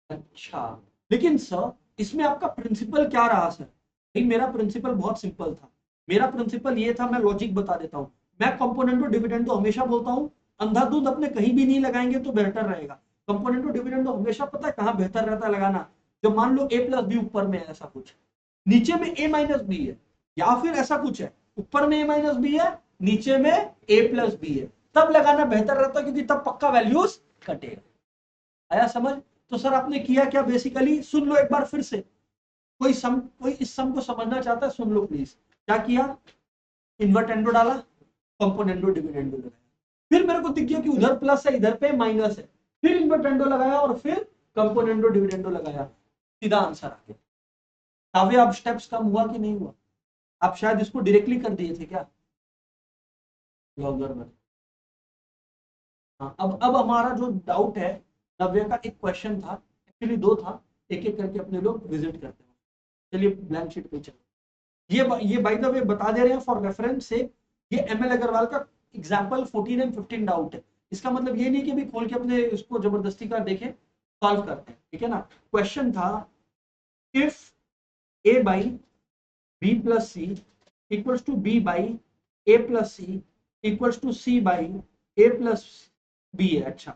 [SPEAKER 1] अच्छा, लेकिन सर इसमें आपका प्रिंसिपल क्या रहा सर? भाई मेरा प्रिंसिपल बहुत सिंपल था, मेरा प्रिंसिपल ये था, मैं लॉजिक बता देता हूं। मैं कंपोनेंटो डिविडेंडो हमेशा बोलता हूं, अंधाधुंध अपने कहीं भी नहीं लगाएंगे तो बेहतर रहेगा। कंपोनेंटो डिविडेंडो हमेशा पता है कहां बेहतर रहता है लगाना, जब मान लो a + b ऊपर में है, ऐसा कुछ नीचे में a - b है, या फिर ऐसा कुछ है ऊपर में a - b है, नीचे में a + b है, तब लगाना बेहतर रहता है, क्योंकि तब पक्का वैल्यूज कटेगा। आया समझ? तो सर आपने किया क्या बेसिकली, सुन लो एक बार फिर से, कोई इस सम को समझना चाहता है सुन लो प्लीज। क्या किया, इन्वर्टेंडो डाला, कंपोनेंडो डिविडेंडो लगाया, फिर मेरे को दिख गया कि उधर प्लस है इधर पे माइनस है, फिर इन्वर्टेंडो लगाया और फिर कंपोनेंडो डिविडेंडो लगाया। सीधा आंसर आ गया। काव्य अब स्टेप्स कम हुआ कि नहीं हुआ? आप शायद इसको डायरेक्टली कर दिए थे क्या लॉगर में? हाँ, अब हमारा जो डाउट है, नव्य का एक क्वेश्चन था, एक्चुअली दो था, एक एक करके अपने लोग विजिट करते हैं। चलिए ब्लैंक शीट पे चलो। ये बाय द वे बता दे रहे हैं फॉर रेफरेंस से, ये एमएल अग्रवाल का एग्जांपल 14 एंड 15 डाउट है। इसका मतलब ये नहीं कि भी खोल के अपने इसको जबरदस्ती का देखें, सॉल्व करते हैं, ठीक है ना। क्वेश्चन था if a by b plus c equals to b by a plus c equals to c by a plus b है। अच्छा,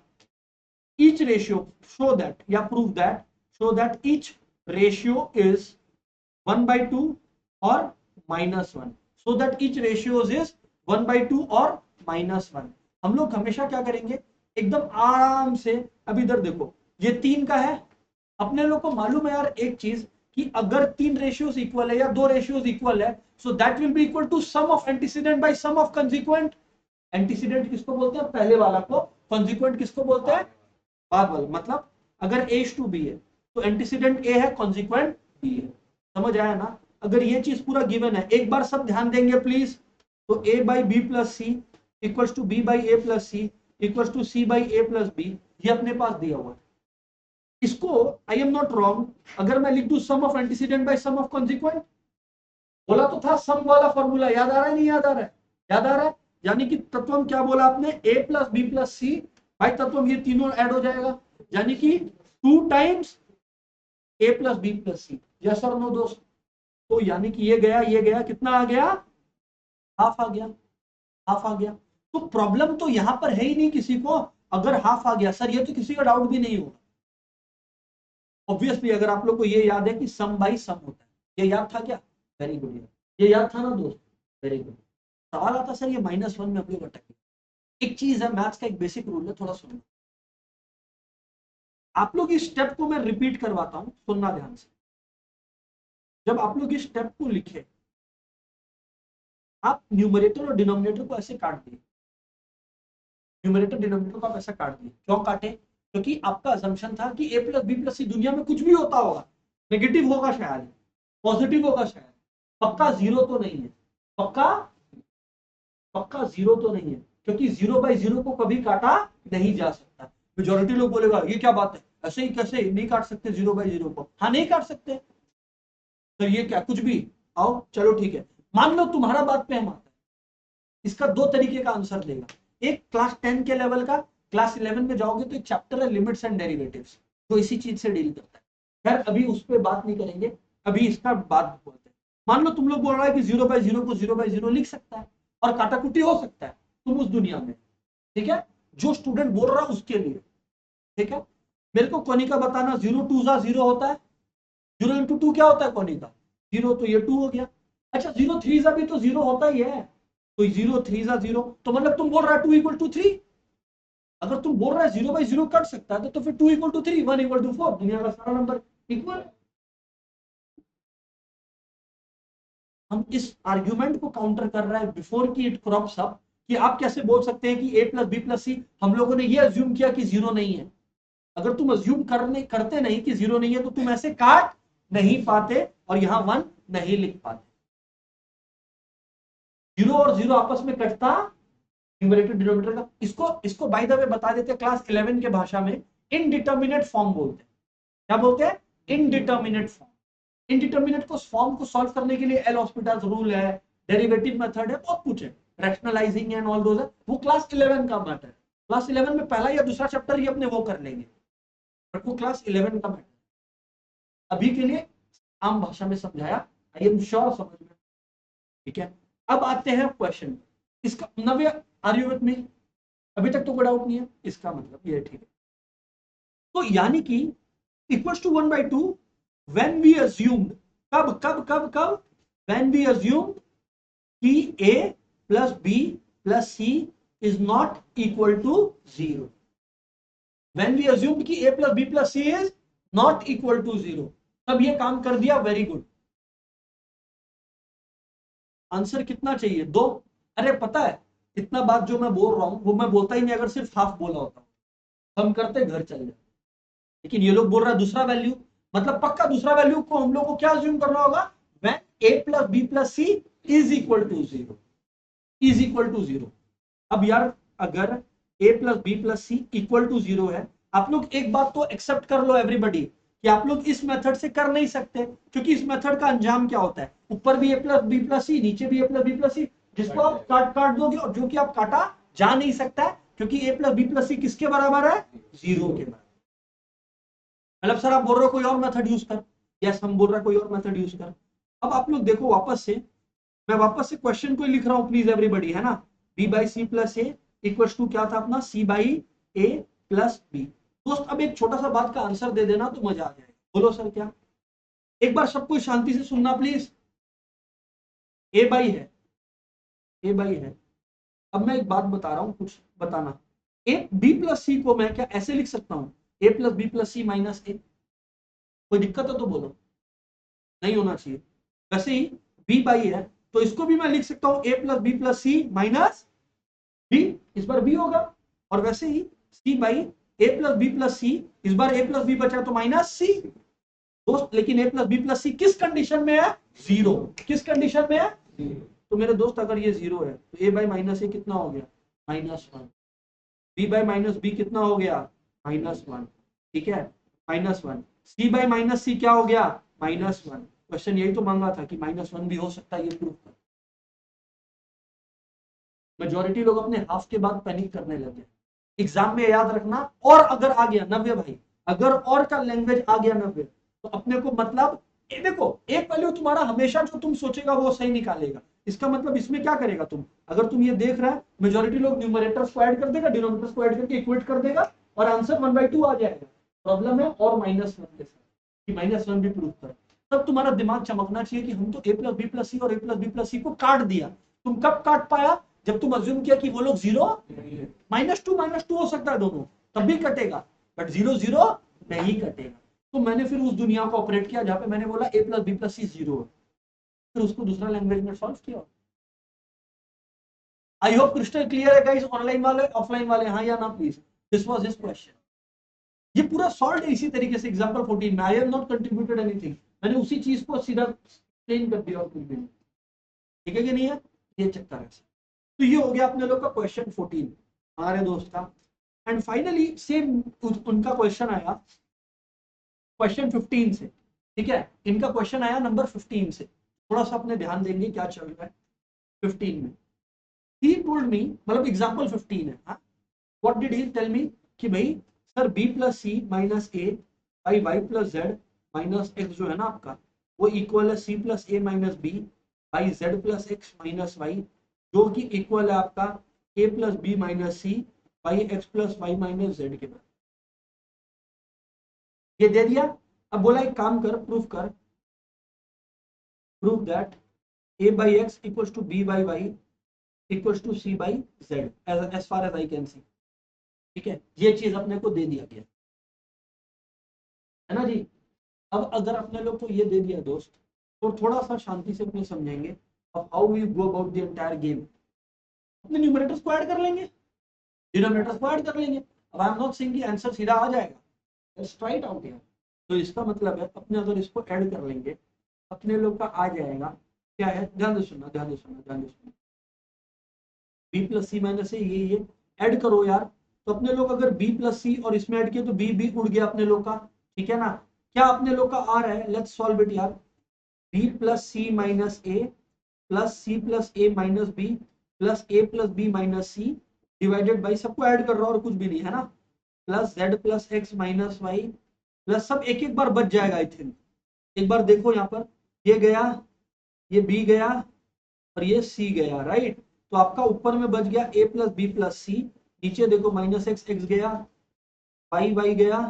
[SPEAKER 1] each ratio show that या prove that show that each ratio is 1 by 2 or -1, so that each ratio is 1 by 2 or -1। हम लोग हमेशा क्या करेंगे, एकदम आराम से, अब इधर देखो ये 3 का है, अपने लोग को मालूम है यार एक चीज कि अगर 3 रेशियोज इक्वल है या 2 रेशियोज इक्वल है, so that will be equal to sum of antecedent by sum of consequent. Antecedent किसको बोलते हैं? पहले वाला को। कंसीक्वेंट किसको बोलते हैं? बाद वाला। मतलब अगर a टू b है तो एंटीसीडेंट a है, कंसीक्वेंट b है। समझ आया ना? अगर ये चीज पूरा गिवन है, एक बार सब ध्यान देंगे प्लीज, तो a by B plus C equals to b by a plus C equals to c by a plus b, ये अपने पास दिया हुआ है। इसको आई एम नॉट रॉन्ग, अगर मैं लिख दूं sum of antecedent by sum of consequent, बोला तो था सम वाला फॉर्मूला, याद आ रहा है नहीं याद आ रहा है? याद आ रहा है। यानी कि तत्वम क्या बोला आपने, a प्लस बी प्लस सी, भाई तत्वम ये तीनों ऐड हो जाएगा, यानी कि 2 times a plus B plus C. Yes और नो दोस्त? तो यानी कि ये गया कितना आ गया? हाफ आ गया, हाफ आ गया। तो प्रॉब्लम तो यहां पर है ही नहीं किसी को, अगर हाफ आ गया। सर ये तो किसी का डाउट भी नहीं होगा। ऑब्वियसली अगर आप लोग को ये याद है कि सम बाई सम होता है, ये याद था क्या? वेरी गुड, ये याद था ना दोस्त? Very good. सवाल आता सर ये -1 में हम लोग अटक गए। एक चीज है, मैथ्स का एक बेसिक रूल है, थोड़ा सुनो। आप लोग इस स्टेप को मैं रिपीट करवाता हूं, सुनना ध्यान से। जब आप लोग इस स्टेप को लिखे, आप न्यूमरेटर और डिनोमिनेटर को ऐसे काट दिए, न्यूमरेटर डिनोमिनेटर को आप ऐसा काट दिए। क्यों काटे? क्योंकि आपका असम्पशन था कि a प्लस बी प्लस सी दुनिया में कुछ भी होता होगा, नेगेटिव होगा शायद, पॉजिटिव होगा शायद, पक्का जीरो तो नहीं है। पक्का पक्का जीरो तो नहीं है, क्योंकि 0 बाई 0 को कभी काटा नहीं जा सकता। मेजोरिटी लोग बोलेगा ये क्या बात है, ऐसे ही कैसे नहीं काट सकते 0 बाई 0 को? हाँ नहीं काट सकते। तो ये क्या कुछ भी? आओ चलो ठीक है, मान लो तुम्हारा बात पे हम आता है। इसका 2 तरीके का आंसर देगा। एक क्लास 10 के लेवल का, क्लास 11 में जाओगे तो एक चैप्टर है लिमिट्स एंड डेरिवेटिव्स, जो इसी चीज से डील करता है। खैर अभी उस पर बात नहीं करेंगे, अभी इसका बात बोलते हैं। मान लो तुम लोग बोल रहा है कि 0 बाई 0 को 0 बाई 0 लिख सकता है और काटाकुटी हो सकता है, तुम उस दुनिया में, ठीक है, जो स्टूडेंट बोल रहा है उसके लिए, ठीक है। मेरे को कोनिका बताना, 0 2 जा 0 होता है, 0 इंटू 2 क्या होता है कोनिका? 0, तो ये 2 हो गया। अच्छा 0 3 जा भी तो 0 होता ही है, तो 0 3 जा 0, तो मतलब तुम बोल रहा है 2 इक्वल टू 3। अगर तुम बोल रहा है 0 बाई 0 कट सकता है तो फिर 2 इक्वल टू 3, 1 इक्वल टू 4, दुनिया का सारा नंबर इक्वल। हम इस आर्ग्यूमेंट को काउंटर कर रहे हैं बिफोर की इट क्रॉप्स अप, कि आप कैसे बोल सकते हैं कि a प्लस बी प्लस सी, हम लोगों ने ये अज्यूम किया कि 0 नहीं है। अगर तुम अज्यूम करते नहीं कि 0 नहीं है, तो तुम ऐसे काट नहीं पाते और यहां 1 नहीं लिख पाते। 0 और 0 आपस में कटता न्यूमरेटर डिनोमिनेटर का। इसको बाय द वे बता देते हैं, क्लास 11 के भाषा में इनडिटर्मिनेट फॉर्म बोलते हैं। क्या बोलते हैं? Indeterminate form. इनडिटर्मिनेट को फॉर्म को सॉल्व करने के लिए एल हॉस्पिटल्स रूल है, डेरिवेटिव मेथड है, बहुत कुछ है, रैशनलाइजिंग एंड ऑल दोस है। वो क्लास 11 का मैटर है। क्लास 11 में पहला या दूसरा चैप्टर ही अपने वो कर लेंगे, बट वो क्लास 11 का मैटर। अभी के लिए आम भाषा में समझाया, आई एम श्योर समझ में, ठीक है। अब आते हैं क्वेश्चन। इसका नव्य आर यू विथ मी? अभी तक तो कोई डाउट नहीं है, इसका मतलब ये ठीक है। तो यानी कि equals to 1 by 2 when we assumed, कब when we assumed कि a plus b plus c is not equal to 0। when we assumed कि a plus b plus c is not equal to 0, तब ये काम कर दिया, वेरी गुड। आंसर कितना चाहिए? 2। अरे पता है इतना बात जो मैं बोल रहा हूं वो मैं बोलता ही नहीं अगर सिर्फ हाफ बोला होता, हम करते घर चल जाते। लेकिन ये लोग बोल रहा है दूसरा वैल्यू, मतलब पक्का दूसरा वैल्यू को हम लोग को क्या अज्यूम करना होगा, when a plus B plus C is equal to zero, is equal to zero. अब यार अगर a plus B plus C equal to zero है, आप लोग एक बात तो एक्सेप्ट कर लो एवरीबॉडी कि आप लोग इस मेथड से कर नहीं सकते, क्योंकि इस मेथड का अंजाम क्या होता है, ऊपर भी a plus B plus C, नीचे भी a प्लस बी प्लस सी, जिसको आप काट काट दोगे और जो कि आप काटा जा नहीं सकता है, क्योंकि a प्लस बी प्लस सी किसके बराबर है, जीरो के बराबर। मतलब सर आप बोल रहे हो कोई और मेथड यूज कर, यस हम बोल रहे हैं कोई और मेथड यूज कर। अब आप लोग देखो वापस से, मैं वापस से क्वेश्चन को ही लिख रहा हूं प्लीज एवरीबॉडी, है ना, b by C plus A equal to क्या था अपना, c by A plus B. दोस्त अब एक छोटा सा बात का आंसर दे देना तो मजा आ जाएगा। बोलो सर क्या, एक बार सबको शांति से सुनना प्लीज। ए बाई है, ए बाई है। अब मैं एक बात बता रहा हूं, कुछ बताना। ए बी प्लस सी को मैं क्या ऐसे लिख सकता हूं, ए प्लस बी प्लस सी माइनस ए, कोई दिक्कत है तो बोलो, नहीं होना चाहिए। वैसे ही b बाई है तो इसको भी मैं लिख सकता हूं a plus B plus C minus b, इस बार b होगा। और वैसे ही c by a plus B plus c, इस बार a प्लस बी बचा तो माइनस c। दोस्त लेकिन a प्लस बी प्लस सी किस कंडीशन में है, जीरो। किस कंडीशन में है, तो मेरे दोस्त अगर ये जीरो है तो a बाई माइनस ए कितना हो गया, minus one. b by minus b कितना हो गया, माइनस वन। ठीक है, minus one. c by minus c क्या हो गया, माइनस वन। क्वेश्चन यही तो मांगा था कि माइनस वन भी हो सकता है, ये प्रूफ कर। मेजोरिटी लोग अपने हाफ के बाद पैनिक करने लगे। एग्जाम में याद रखना, और अगर आ गया 90 भाई, अगर और का लैंग्वेज आ गया 90 तो अपने को मतलब देखो एक वैल्यू तुम्हारा हमेशा जो तुम सोचेगा वो सही निकालेगा। इसका मतलब इसमें क्या करेगा तुम, अगर तुम ये देख रहा है मेजोरिटी लोग न्यूमरेटर्स को ऐड कर देगा, डिनोमिनेटर्स को ऐड करके इक्वेट कर देगा और आंसर 1/2 आ जाएगा। प्रॉब्लम है और माइनस वन के साथ कि माइनस वन भी प्रूफ कर। तब तुम्हारा दिमाग चमकना चाहिए कि हम तो a प्लस बी प्लस सी और a प्लस बी प्लस सी को काट दिया। तुम कब काट पाया, जब तुम अज्यूम किया कि वो लोग जीरो, माइनस टू हो सकता है दोनों, तब भी कटेगा, बट जीरो जीरो नहीं कटेगा। तो मैंने फिर उस दुनिया को ऑपरेट किया जहां पे मैंने बोला a plus B plus C zero है, फिर उसको दूसरा लैंग्वेज में सॉल्व किया। आई होप क्रिस्टल क्लियर है गाइस, ऑनलाइन वाले ऑफलाइन वाले, हाँ या ना please. This was his question. ये पूरा सॉल्व है इसी तरीके से एग्जांपल 14 में। I have not contributed anything, मैंने उसी चीज को सीधा एक्सप्लेन कर दिया और कुछ भी नहीं। ठीक है कि नहीं है, ये चक्कर है। तो ये हो गया अपने लोग का क्वेश्चन 14 हमारे दोस्त का। एंड फाइनली सेम उनका क्वेश्चन आया क्वेश्चन 15 से। ठीक है, इनका क्वेश्चन आया नंबर 15 से। थोड़ा सा अपने ध्यान देंगे क्या चल रहा है 15 में। ही टोल्ड मी, मतलब एग्जांपल 15 है, हाँ, what did he tell me कि भाई sir b plus C minus A by Y plus Z minus X जो है ना आपका, वो इक्वल है c plus A minus B by Z plus X minus Y, जो कि इक्वल है आपका a plus B minus C by X plus Y minus Z के बराबर। ये दे दिया। अब बोला एक काम कर, proof that a by X equals to b by Y equals to c by Z as far as I can see. ठीक है, ये चीज अपने को दे दिया गया है ना जी। अब अगर अपने लोग को ये दे दिया दोस्त, तो थोड़ा सा शांति से अपने समझेंगे अब how we go about the entire game. अपने न्यूमरेटर्स को ऐड कर लेंगे, डिनोमिनेटर्स को ऐड कर लेंगे। अब आई एम नॉट सेइंग कि आंसर सीधा आ जाएगा, let's try it out here. तो इसका मतलब है अपने अगर इसको ऐड कर लेंगे अपने लोग का आ जाएगा क्या है, ध्यान से सुनना, ध्यान से सुनना, ध्यान से सुनना। बी प्लस सी माइनस ये ऐड करो यार, तो अपने लोग अगर b प्लस सी और इसमें ऐड किया तो b उड़ गया अपने लोग का। ठीक है ना, क्या अपने लोग का आ रहा है, लेट्स सॉल्व इट यार। b plus C minus A plus C plus A minus B plus A plus B minus C divided by, सबको ऐड कर रहा और कुछ भी नहीं है ना, plus Z plus X minus Y plus सब एक एक बार बच जाएगा। आई थिंक एक बार देखो यहाँ पर, ये गया, ये b गया और ये c गया, राइट। तो आपका ऊपर में बच गया a plus B plus C, नीचे देखो माइनस एक्स एक्स गया, वाई वाई गया,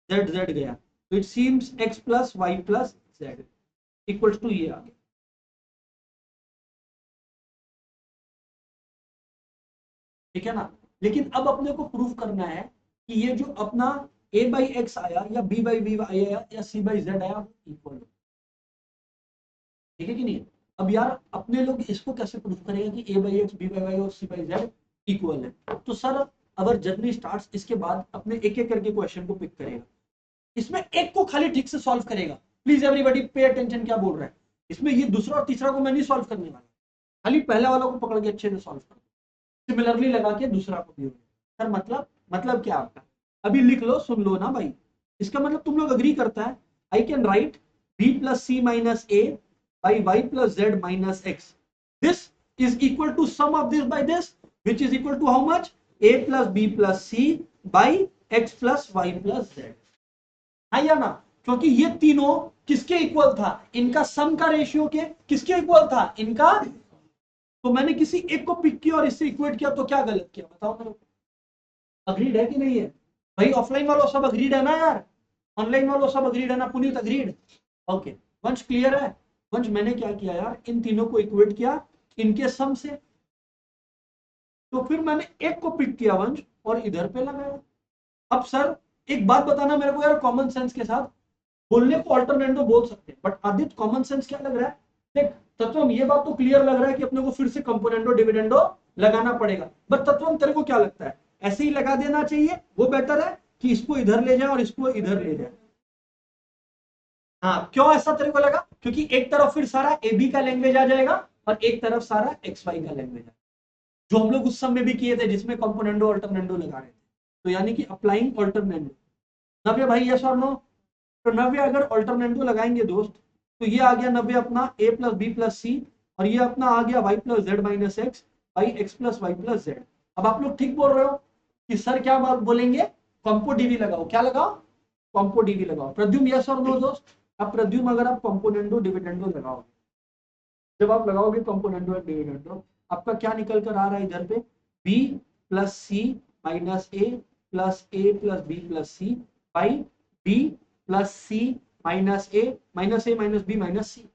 [SPEAKER 1] जेड जेड गया। तो it seems X plus Y plus Z equals to ये आ गया। ठीक है ना, लेकिन अब अपने को प्रूफ करना है कि ये जो अपना a बाई एक्स आया या b बाई बी आया या c बाई जेड आया इक्वल है। ठीक है कि नहीं। अब यार अपने लोग इसको कैसे प्रूफ करेंगे कि a by X B by Y और c बाई जेड इक्वल है। तो सर अवर जर्नी स्टार्ट्स, इसके बाद अपने एक एक करके क्वेश्चन को पिक करेगा। इसमें एक को खाली ठीक से सॉल्व करेगा। प्लीज एवरीबॉडी पे अटेंशन क्या बोल रहा है। इसमें ये दूसरा और तीसरा को मैं नहीं सॉल्व करने वाला, खाली पहला वाला को पकड़ के अच्छे से सॉल्व कर, सिमिलरली लगा के दूसरा को भी। सर मतलब क्या आपका, अभी लिख लो, सुन लो ना भाई। इसका मतलब तुम लोग अग्री करता है I can write b plus C minus A by Y plus Z minus X, this is equal to sum of this by this which is equal to how much, a plus B plus C by X plus Y plus Z. है या ना, क्योंकि ये तीनों किसके equal था, इनका सम का रेशियो के किसके इक्वल था, इनका। तो मैंने किसी एक को पिक किया और इससे इक्वेट किया, तो क्या गलत किया बताओ मेरे को। अग्रीड है कि नहीं है भाई, ऑफलाइन वालों सब अग्रीड है ना यार, ऑनलाइन वालों सब अग्रीड है ना, पुनीत अग्रीड। ओके वंश क्लियर है। वंश मैंने क्या किया यार, इन तीनों को इक्वेट किया इनके सम से, तो फिर मैंने एक को पिक किया वंश और इधर पे लगाया। अब सर एक बात बताना मेरे को यार, कॉमन सेंस के साथ बोलने को अल्टरनेटिव बोल सकते हैं, बट आदित्य कॉमन सेंस क्या लग रहा है, देख तत्वम ये बात तो क्लियर लग रहा है कि अपने को फिर से कंपोनेंडो डिविडेंडो लगाना पड़ेगा, बट तत्वम तेरे को क्या लगता है, ऐसे ही लगा देना चाहिए वो बेटर है कि इसको इधर ले जाए और इसको इधर ले जाए। हाँ क्यों ऐसा तेरे को लगा, क्योंकि एक तरफ फिर सारा ए बी का लैंग्वेज आ जाएगा और एक तरफ सारा एक्स वाई का लैंग्वेज आ, जो हम लोग उस समय भी किए थे जिसमें कंपोनेंडो अल्टरनेंडो लगा रहे थे। तो यानी कि अप्लाइंग अल्टरनेंडो। नव्य भाई यस और नो, तो नव्य अगर अल्टरनेंडो लगाएंगे दोस्त, तो ये आ गया नव्य अपना a प्लस बी प्लस सी, और ये अपना आ गया y plus Z minus X by X plus Y plus Z. अब आप लोग ठीक बोल रहे हो कि सर क्या बात बोलेंगे, कॉम्पो डीवी लगाओ, क्या लगाओ, कॉम्पो डीवी लगाओ। प्रद्युम यस और नो दोस्त। अब प्रद्युम अगर आप कंपोनेंडो डिविडेंडो लगाओगे, जब आप लगाओगे कंपोनेंडो और डिविडेंडो, आपका क्या निकल कर आ रहा है इधर पे, b plus C minus A plus B plus C by b plus C minus a minus b minus c.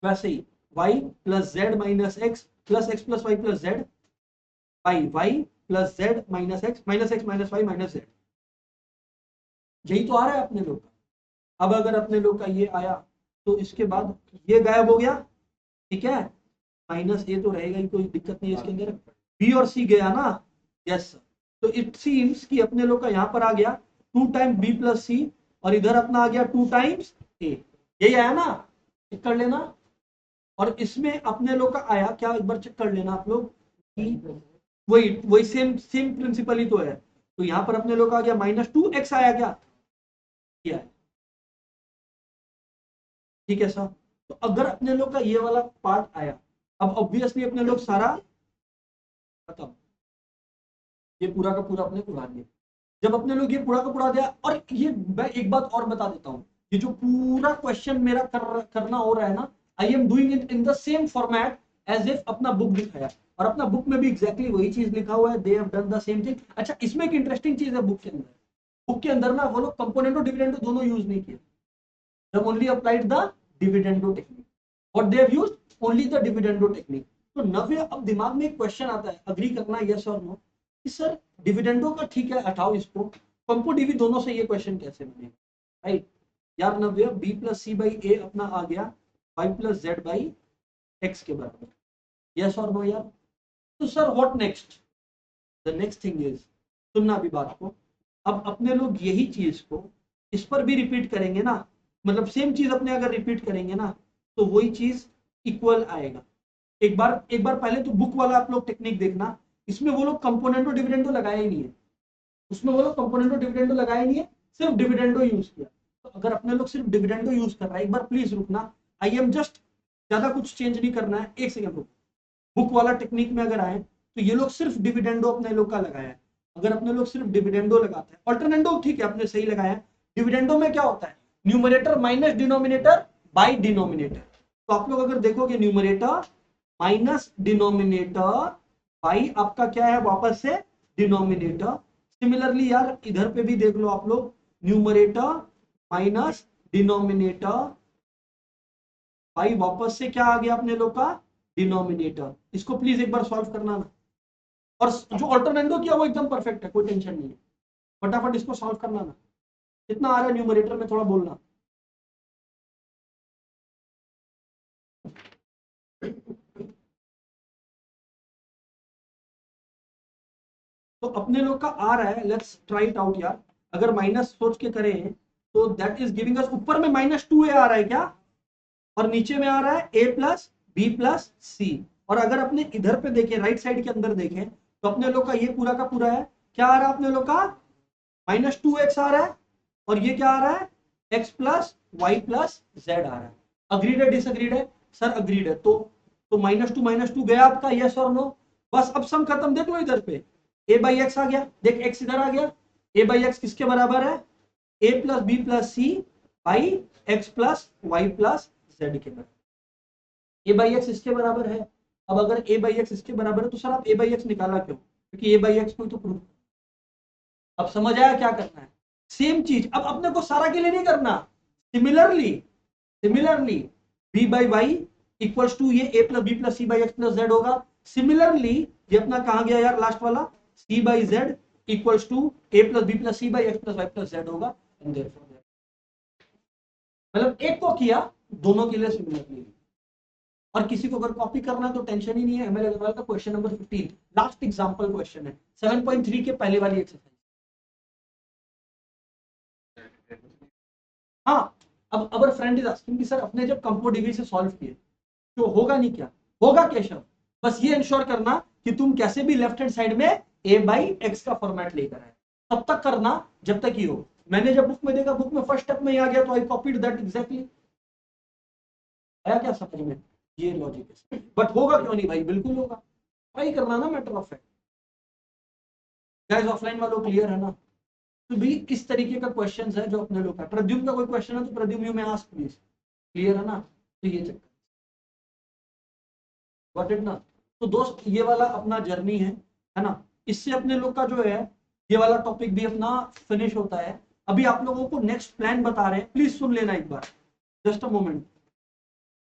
[SPEAKER 1] वैसे ही y plus Z minus x plus Y plus Z by Y plus Z minus x minus y minus z. यही तो आ रहा है अपने लोग का। अब अगर अपने लोग का ये आया तो इसके बाद ये गायब हो गया, ठीक है, माइनस ए तो रहेगा ही, कोई दिक्कत नहीं है इसके अंदर। बी और सी गया ना, यस। तो इट सीम्स कि अपने लोग का यहां पर आ गया 2 टाइम्स बी प्लस सी, और इधर अपना आ गया 2 टाइम्स ए, यही आया ना, चेक कर लेना। और इसमें अपने लोग का आया क्या, एक बार चेक कर लेना आप लोग कि वही वही सेम सेम प्रिंसिपल ही तो है। तो यहां पर अपने लोग आ गया -2x आया क्या, किया है, ठीक है सर। तो अगर अपने लोग का ये वाला पार्ट आया, अब ऑब्वियसली अपने लोग सारा खत्म, ये पूरा का पूरा अपने उड़ा दिया। जब अपने लोग ये पूरा का पूरा दिया, और ये मैं एक बात और बता देता हूँ, ये जो पूरा क्वेश्चन मेरा करना हो रहा है ना, I am doing it in the same format as if अपना बुक दिखाया, और अपना बुक में भी एग्जैक्टली वही चीज लिखा हुआ है, दे have done the same thing. अच्छा इसमें एक इंटरेस्टिंग चीज है बुक के अंदर, बुक के अंदर ना वो लोग कंपोनेंटो डिविडेंडो दोनों यूज नहीं किए, they only applied the dividendo technique, what they have used only the dividendo technique। तो नव्य अब दिमाग में एक क्वेश्चन आता है, अग्री करना यस और नो, कि सर डिविडेंडो का ठीक है हटाओ इसको, कंपो डीवी दोनों से ये क्वेश्चन कैसे बनेगा, राइट यार। नव्य B plus C by A अपना आ गया Y plus Z by X के बराबर, यस और नो यार। तो sir what next, the next thing is, सुनना अभी बात को, अब अपने लोग यही चीज को इस पर भी रिपीट करेंगे ना, मतलब सेम चीज अपने अगर रिपीट करेंगे ना, तो वही चीज इक्वल आएगा। एक बार पहले तो बुक वाला आप लोग टेक्निक देखना, इसमें वो लोग कंपोनेंटो डिविडेंडो लगाया ही नहीं है, उसमें वो लोग कंपोनेंटो डिविडेंडो लगाया नहीं है, सिर्फ डिविडेंडो यूज किया। तो अगर अपने लोग सिर्फ डिविडेंडो यूज कर रहा है, एक बार प्लीज रुकना, आई एम जस्ट, ज्यादा कुछ चेंज नहीं करना है, एक सेकंड रुक। बुक वाला टेक्निक में अगर आए तो ये लोग सिर्फ डिविडेंडो अपने लोग का लगाया है। अगर अपने लोग सिर्फ डिविडेंडो लगाते हैं, अल्टरनेंडो ठीक है आपने सही लगाया, डिविडेंडो में क्या होता है, numerator minus denominator by denominator. तो आप लोग अगर देखोगे न्यूमरेटर माइनस डिनोमिनेटर बाई आपका क्या है वापस से डिनोमिनेटर। सिमिलरली यार इधर पे भी देख लो आप लोग, न्यूमरेटर माइनस डिनोमिनेटर भाई वापस से क्या आ गया अपने लोग का डिनोमिनेटर। इसको प्लीज एक बार सॉल्व करना ना, और जो अल्टरनेंडो किया वो एकदम परफेक्ट है, कोई टेंशन नहीं है, फटाफट इसको सॉल्व करना ना, कितना आ रहा है न्यूमरेटर में थोड़ा बोलना। तो अपने लोग का आ रहा है, लेट्स ट्राई इट आउट यार। अगर माइनस सोच के करें तो दैट इज गिविंग अस, ऊपर में -2a आ रहा है क्या, और नीचे में आ रहा है a प्लस बी प्लस सी। और अगर अपने इधर पे देखें, राइट साइड के अंदर देखें, तो अपने लोग का ये पूरा का पूरा है, क्या आ रहा है अपने लोग का, -2x आ रहा है, और ये क्या आ रहा है, x plus Y plus z आ रहा है। अग्रीड है डिसअग्रीड है, सर अग्रीड है, तो -2 गया आपका, यस और नो। बस अब सम खत्म, देख लो इधर पे a बाई एक्स आ गया, देख x इधर आ गया, a बाई एक्स किसके बराबर है, a plus B plus C by X plus Y plus Z के बराबर। a बाई एक्स इसके बराबर है। अब अगर a बाई एक्स इसके बराबर है तो सर आप a बाई एक्स निकाला क्यों, क्योंकि a बाई एक्स को तो प्रूफ। अब समझ आया क्या करना है, सेम चीज अब अपने को सारा के लिए नहीं करना। Similarly b by Y equals to ये a plus B plus C by X plus Z होगा। सिमिलरली ये अपना कहां गया यार लास्ट वाला, c by Z equals to a plus B plus C by X plus Y plus Z होगा। मतलब एक को किया, दोनों के लिए सिमिलरली। और किसी को अगर कॉपी करना है तो टेंशन ही नहीं है, एमएल अग्रवाल का question number 15 last example question है, 7.3 के पहले वाली एक्सरसाइज। हाँ, अब अवर फ्रेंड इज आस्किंग कि सर अपने जब कंपाउंड डिग्री से सॉल्व किए तो होगा नहीं क्या, होगा केशव, बस ये इंश्योर करना कि तुम कैसे भी लेफ्ट हैंड साइड में a बाई एक्स का फॉर्मेट लेकर आए, तब तक करना जब तक ही हो। मैंने जब बुक में देखा, बुक में फर्स्ट स्टेप में ही आ गया, तो आई कॉपीड दैट एग्जैक्टली। आया क्या समझ में, ये लॉजिक है। बट होगा क्यों नहीं भाई, बिल्कुल होगा, ट्राई करना ना, matter of fact. Guys offline वालों क्लियर है ना। तो भी इस तरीके का क्वेश्चन है जो अपने लोग का। प्रद्युम्न का कोई क्वेश्चन है तो प्रद्युम्न यू में आस्क प्लीज, क्लियर है ना। तो ये चक्कर, गॉट इट ना। तो दोस्त ये वाला अपना जर्नी है ना, इससे अपने लोग का जो है ये वाला टॉपिक भी अपना फिनिश होता है। अभी आप लोगों को नेक्स्ट प्लान बता रहे हैं, प्लीज सुन लेना एक बार, जस्ट अ मोमेंट।